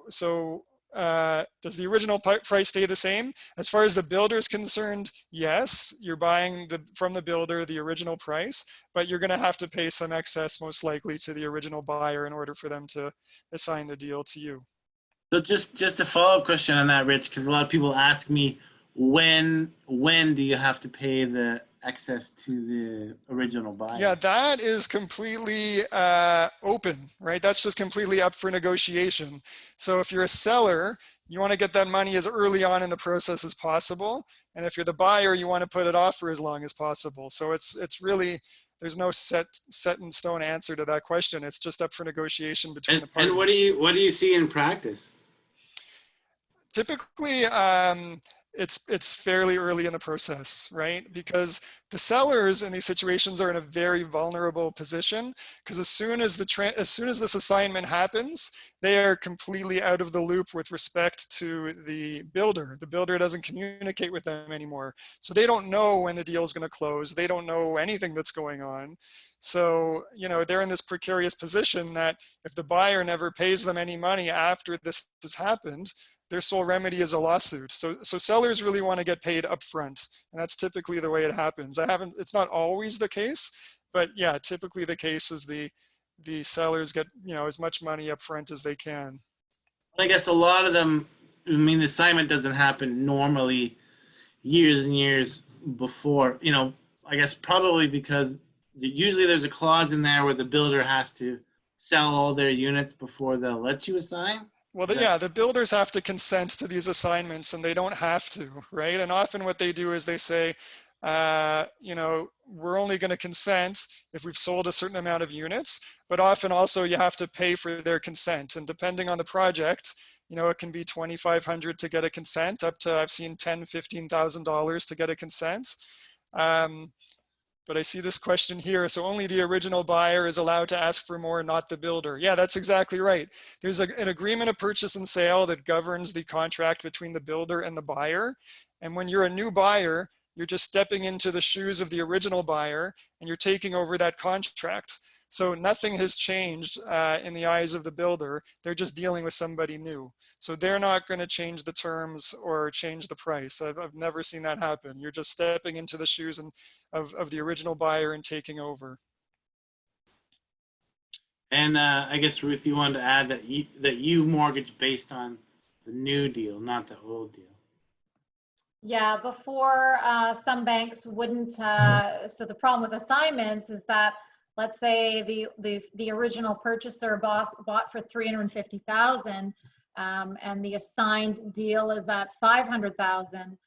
S2: does the original price stay the same? As far as the builder is concerned, yes, you're buying from the builder the original price, but you're going to have to pay some excess most likely to the original buyer in order for them to assign the deal to you.
S1: So just a follow-up question on that, Rich, because a lot of people ask me, when do you have to pay the excess to the original buyer?
S2: Yeah, that is completely open, right? That's just completely up for negotiation. So if you're a seller, you want to get that money as early on in the process as possible. And if you're the buyer, you want to put it off for as long as possible. So it's really, there's no set in stone answer to that question. It's just up for negotiation between the parties.
S1: And what do you see in practice?
S2: Typically, it's fairly early in the process, right? Because the sellers in these situations are in a very vulnerable position, because as soon as this assignment happens, they are completely out of the loop with respect to the builder. The builder doesn't communicate with them anymore. So they don't know when the deal is going to close. They don't know anything that's going on. So, they're in this precarious position that if the buyer never pays them any money after this has happened, their sole remedy is a lawsuit. So sellers really want to get paid upfront, and that's typically the way it happens. It's not always the case, but yeah, typically the case is the sellers get, as much money upfront as they can.
S1: I guess a lot of them, the assignment doesn't happen normally years and years before, I guess probably because usually there's a clause in there where the builder has to sell all their units before they'll let you assign.
S2: Well, the builders have to consent to these assignments, and they don't have to, right? And often what they do is they say, we're only going to consent if we've sold a certain amount of units, but often also you have to pay for their consent. And depending on the project, it can be $2,500 to get a consent, up to, I've seen $10,000, $15,000 to get a consent. But I see this question here. So only the original buyer is allowed to ask for more, not the builder. Yeah, that's exactly right. There's an agreement of purchase and sale that governs the contract between the builder and the buyer. And when you're a new buyer, you're just stepping into the shoes of the original buyer and you're taking over that contract. So nothing has changed in the eyes of the builder. They're just dealing with somebody new. So they're not going to change the terms or change the price. I've never seen that happen. You're just stepping into the shoes of the original buyer and taking over.
S1: And I guess, Ruth, you wanted to add that you mortgage based on the new deal, not the old deal.
S3: Yeah, before some banks wouldn't. So the problem with assignments is that, let's say the original purchaser bought for $350,000, and the assigned deal is at $500,000.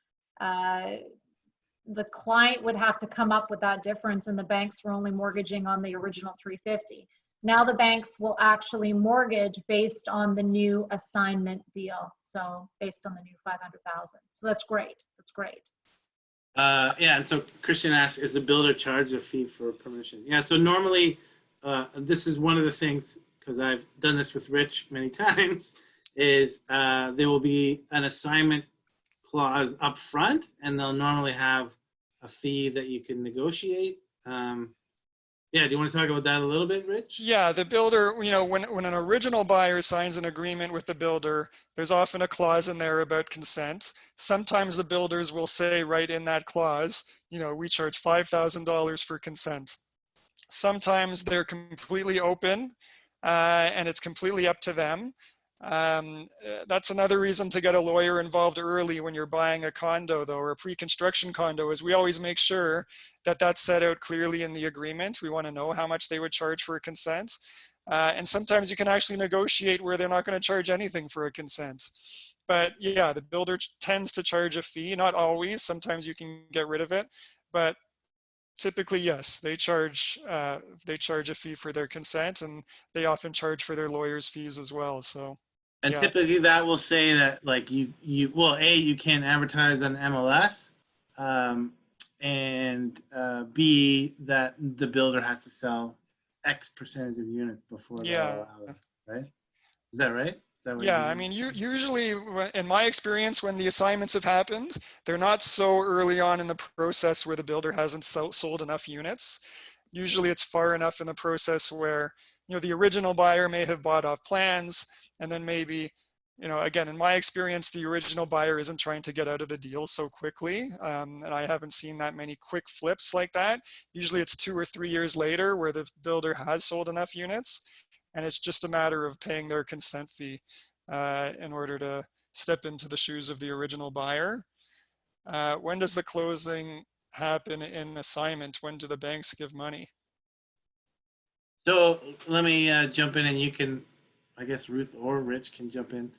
S3: The client would have to come up with that difference, and the banks were only mortgaging on the original $350,000. Now the banks will actually mortgage based on the new assignment deal. So based on the new $500,000. So that's great. That's great.
S1: Yeah, and so Christian asks, is the builder charge a fee for permission? Yeah, so normally, this is one of the things, because I've done this with Rich many times, is there will be an assignment clause up front, and they'll normally have a fee that you can negotiate. Yeah, do you want to talk about that a little bit, Rich?
S2: Yeah, the builder, when an original buyer signs an agreement with the builder, there's often a clause in there about consent. Sometimes the builders will say right in that clause, we charge $5,000 for consent. Sometimes they're completely open and it's completely up to them. That's another reason to get a lawyer involved early when you're buying a condo, though, or a pre-construction condo, is we always make sure that that's set out clearly in the agreement. We want to know how much they would charge for a consent. And sometimes you can actually negotiate where they're not going to charge anything for a consent. But yeah, the builder tends to charge a fee, not always. Sometimes you can get rid of it, but typically, yes, they charge a fee for their consent, and they often charge for their lawyers' fees as well. So,
S1: And
S2: yeah,
S1: typically that will say that like well, A, you can't advertise on MLS, and B, that the builder has to sell X percentage of units before they'll
S2: yeah,
S1: allow it, right? Is that right? Is that what
S2: yeah.
S1: you
S2: I mean, usually, in my experience, when the assignments have happened, they're not so early on in the process where the builder hasn't sold enough units. Usually, it's far enough in the process where the original buyer may have bought off plans, and then maybe, again, in my experience, the original buyer isn't trying to get out of the deal so quickly, and I haven't seen that many quick flips like that. Usually, it's 2 or 3 years later where the builder has sold enough units, and it's just a matter of paying their consent fee in order to step into the shoes of the original buyer. When does the closing happen in assignment? When do the banks give money?
S1: So let me jump in, and you can, I guess Ruth or Rich can jump in.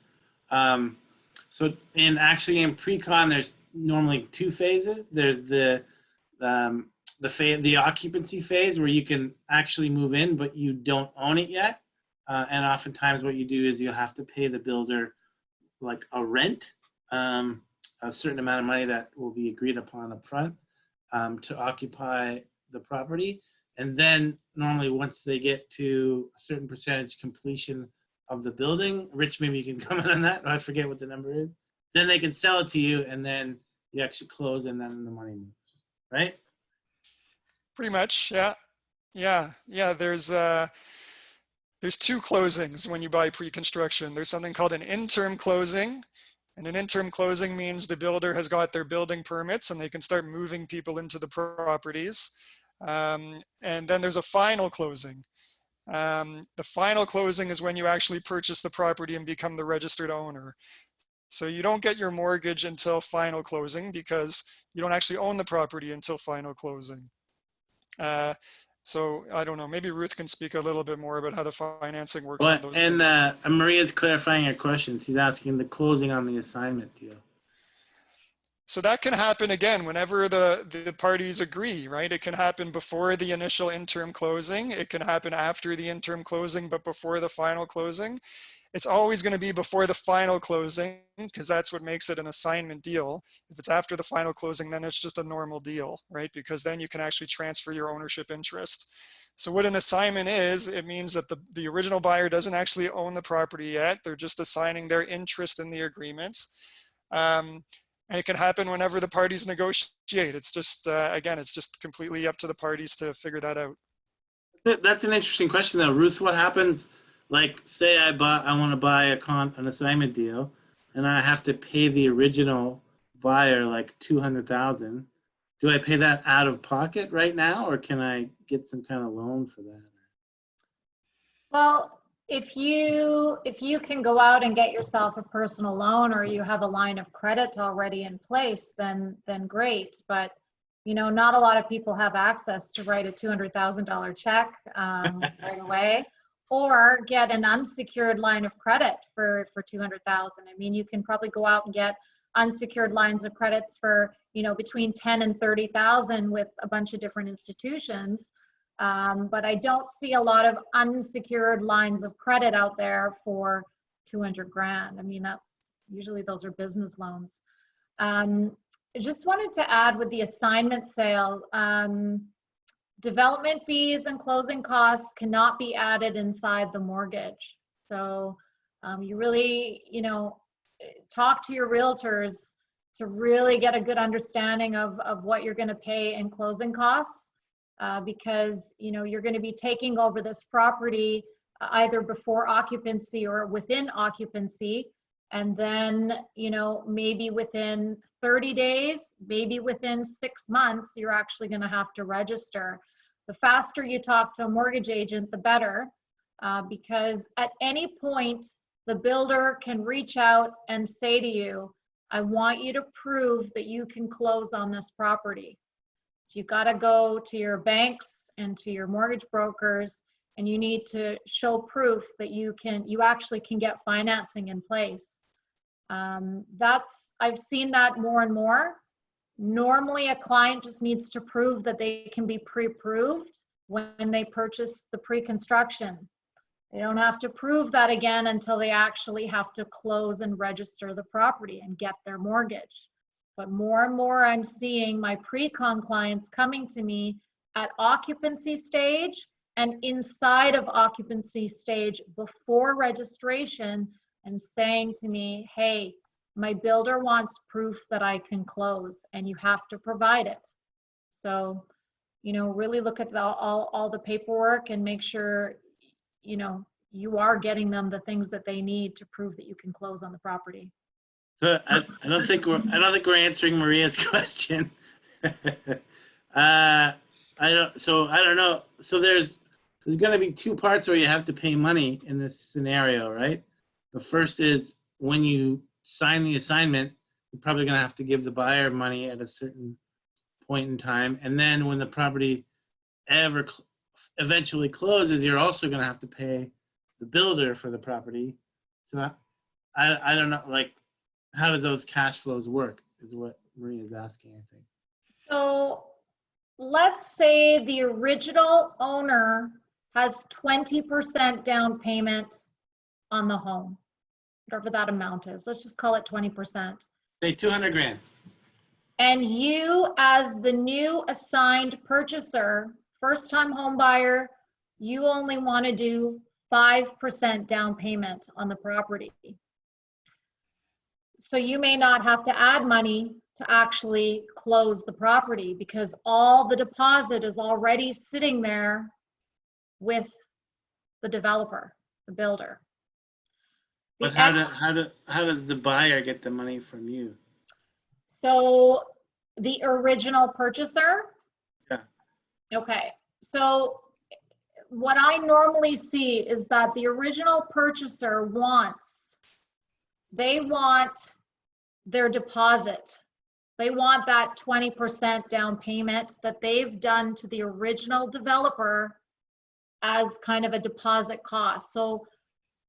S1: So in pre-con, there's normally two phases. There's the occupancy phase where you can actually move in, but you don't own it yet. And oftentimes, what you do is you have to pay the builder like a rent, a certain amount of money that will be agreed upon up front, to occupy the property. And then normally once they get to a certain percentage completion of the building, Rich, maybe you can comment on that. I forget what the number is. Then they can sell it to you, and then you actually close, and then the money moves, right?
S2: Pretty much, yeah. Yeah. There's two closings when you buy pre-construction. There's something called an interim closing, and an interim closing means the builder has got their building permits and they can start moving people into the properties. And then there's a final closing. The final closing is when you actually purchase the property and become the registered owner. So you don't get your mortgage until final closing because you don't actually own the property until final closing. So I don't know, maybe Ruth can speak a little bit more about how the financing works on
S1: Well,
S2: those
S1: and
S2: things.
S1: Maria's clarifying her questions. She's asking the closing on the assignment deal.
S2: So that can happen again whenever the parties agree, right? It can happen before the initial interim closing. It can happen after the interim closing, but before the final closing. It's always going to be before the final closing because that's what makes it an assignment deal. If it's after the final closing, then it's just a normal deal, right? Because then you can actually transfer your ownership interest. So what an assignment is, it means that the original buyer doesn't actually own the property yet. They're just assigning their interest in the agreement. And it can happen whenever the parties negotiate. It's just, again, it's just completely up to the parties to figure that out.
S1: That's an interesting question, though, Ruth. What happens? Like, say I want to buy an assignment deal, and I have to pay the original buyer like 200,000. Do I pay that out of pocket right now, or can I get some kind of loan for that?
S3: Well, if you can go out and get yourself a personal loan or you have a line of credit already in place, then great. But not a lot of people have access to write a $200,000 check right away, or get an unsecured line of credit for 200,000. I mean, you can probably go out and get unsecured lines of credits for between 10 and 30,000 with a bunch of different institutions. But I don't see a lot of unsecured lines of credit out there for 200 grand. I mean, those are business loans. I just wanted to add with the assignment sale, development fees and closing costs cannot be added inside the mortgage. So you really, talk to your realtors to really get a good understanding of what you're going to pay in closing costs, because you're going to be taking over this property either before occupancy or within occupancy. And then, maybe within 30 days, maybe within 6 months, you're actually going to have to register. The faster you talk to a mortgage agent, the better, because at any point, the builder can reach out and say to you, I want you to prove that you can close on this property. So you've got to go to your banks and to your mortgage brokers, and you need to show proof that you actually can get financing in place. I've seen that more and more. Normally, a client just needs to prove that they can be pre-approved when they purchase the pre-construction. They don't have to prove that again until they actually have to close and register the property and get their mortgage. But more and more, I'm seeing my pre-con clients coming to me at occupancy stage and inside of occupancy stage before registration, and saying to me, hey, my builder wants proof that I can close and you have to provide it. So, really look at all the paperwork and make sure, you are getting them the things that they need to prove that you can close on the property.
S1: So I don't think we're answering Maria's question. I don't know. So there's going to be two parts where you have to pay money in this scenario, right? The first is when you sign the assignment, you're probably going to have to give the buyer money at a certain point in time. And then when the property eventually closes, you're also going to have to pay the builder for the property. So I don't know, like, how does those cash flows work is what Maria is asking, I think.
S3: So let's say the original owner has 20% down payment on the home, whatever that amount is. Let's just call it 20%.
S1: Say 200 grand.
S3: And you, as the new assigned purchaser, first-time home buyer, you only want to do 5% down payment on the property. So you may not have to add money to actually close the property because all the deposit is already sitting there with the developer, the builder.
S1: But how does the buyer get the money from you?
S3: So the original purchaser?
S1: Yeah.
S3: Okay. So what I normally see is that the original purchaser they want their deposit. They want that 20% down payment that they've done to the original developer as kind of a deposit cost. So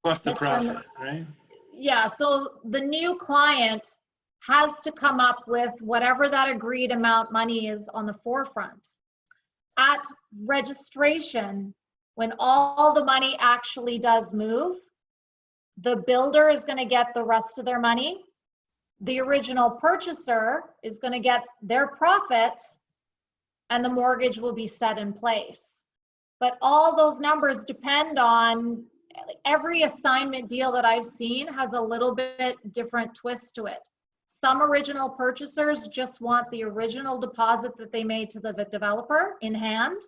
S1: plus the profit, right?
S3: Yeah, so the new client has to come up with whatever that agreed amount money is on the forefront. At registration, when all the money actually does move, the builder is going to get the rest of their money. The original purchaser is going to get their profit, and the mortgage will be set in place. But all those numbers depend on, every assignment deal that I've seen has a little bit different twist to it. Some original purchasers just want the original deposit that they made to the developer in hand,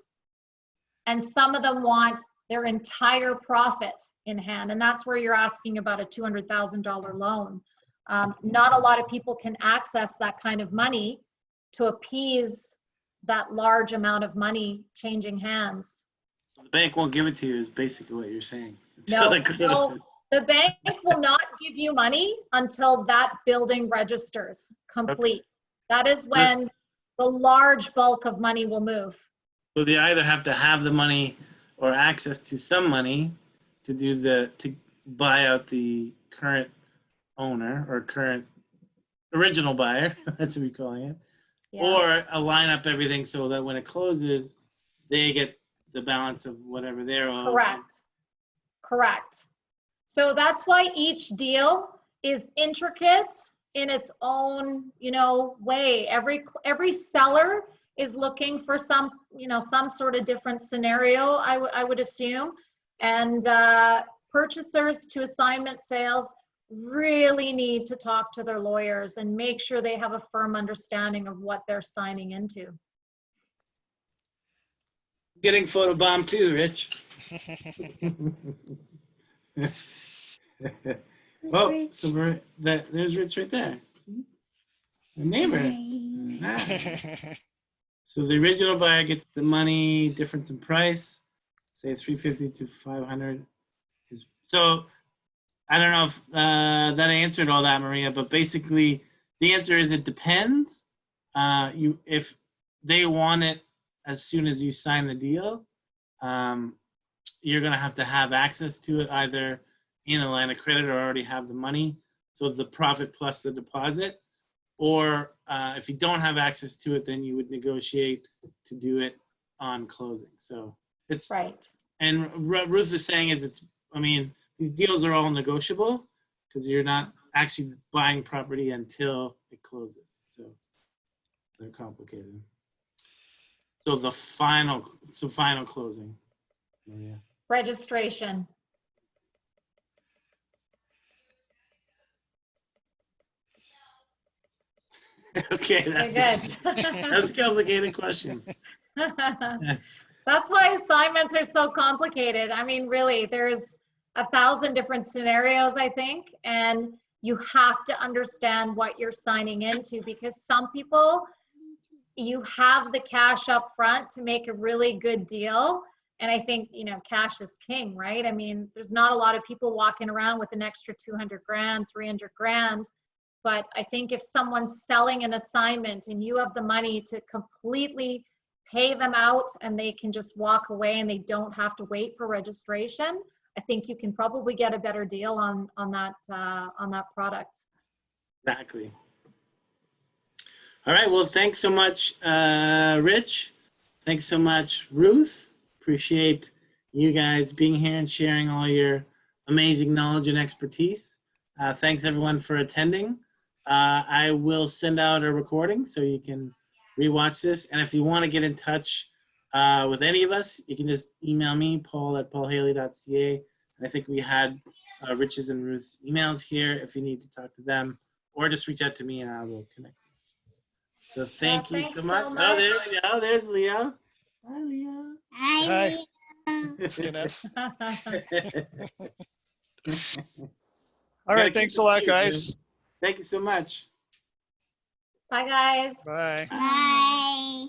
S3: and some of them want their entire profit in hand, and that's where you're asking about a $200,000 loan. Not a lot of people can access that kind of money to appease that large amount of money changing hands.
S1: The bank won't give it to you is basically what you're saying.
S3: No, the bank will not give you money until that building registers complete. Okay. That is when the large bulk of money will move.
S1: So they either have to have the money or access to some money to buy out the current owner or current original buyer, that's what we're calling it, yeah. Or line up everything so that when it closes, they get the balance of whatever they're owed.
S3: Correct. So that's why each deal is intricate in its own, way. Every seller is looking for some sort of different scenario, I would assume. And purchasers to assignment sales really need to talk to their lawyers and make sure they have a firm understanding of what they're signing into.
S1: Getting photobombed too, Rich. Oh, so there's Rich right there. The neighbor. Ah. So the original buyer gets the money, difference in price, say 350 to 500. So I don't know if that answered all that, Maria, but basically the answer is it depends. If they want it as soon as you sign the deal, you're going to have access to it either in a line of credit or already have the money. So the profit plus the deposit. Or if you don't have access to it, then you would negotiate to do it on closing. So it's
S3: right.
S1: And Ruth is saying these deals are all negotiable because you're not actually buying property until it closes. So they're complicated. So the final closing. Maria.
S3: Registration.
S1: Okay, that's a complicated question.
S3: That's why assignments are so complicated. I mean, really, there's 1,000 different scenarios, I think, and you have to understand what you're signing into, because some people, you have the cash up front to make a really good deal. And I think, cash is king, right? I mean, there's not a lot of people walking around with an extra 200 grand, 300 grand. But I think if someone's selling an assignment and you have the money to completely pay them out and they can just walk away and they don't have to wait for registration, I think you can probably get a better deal on that product.
S1: Exactly. All right. Well, thanks so much, Rich. Thanks so much, Ruth. Appreciate you guys being here and sharing all your amazing knowledge and expertise. Thanks everyone for attending. I will send out a recording so you can rewatch this. And if you want to get in touch with any of us, you can just email me, paul@paulhaley.ca. And I think we had Rich's and Ruth's emails here if you need to talk to them, or just reach out to me and I will connect you. So thank you so much. Oh, there we go. There's Leo. Hi, Leo.
S2: Hi. CNS. All right. Thanks a lot, guys.
S1: Thank you so much.
S3: Bye, guys.
S2: Bye.
S4: Bye.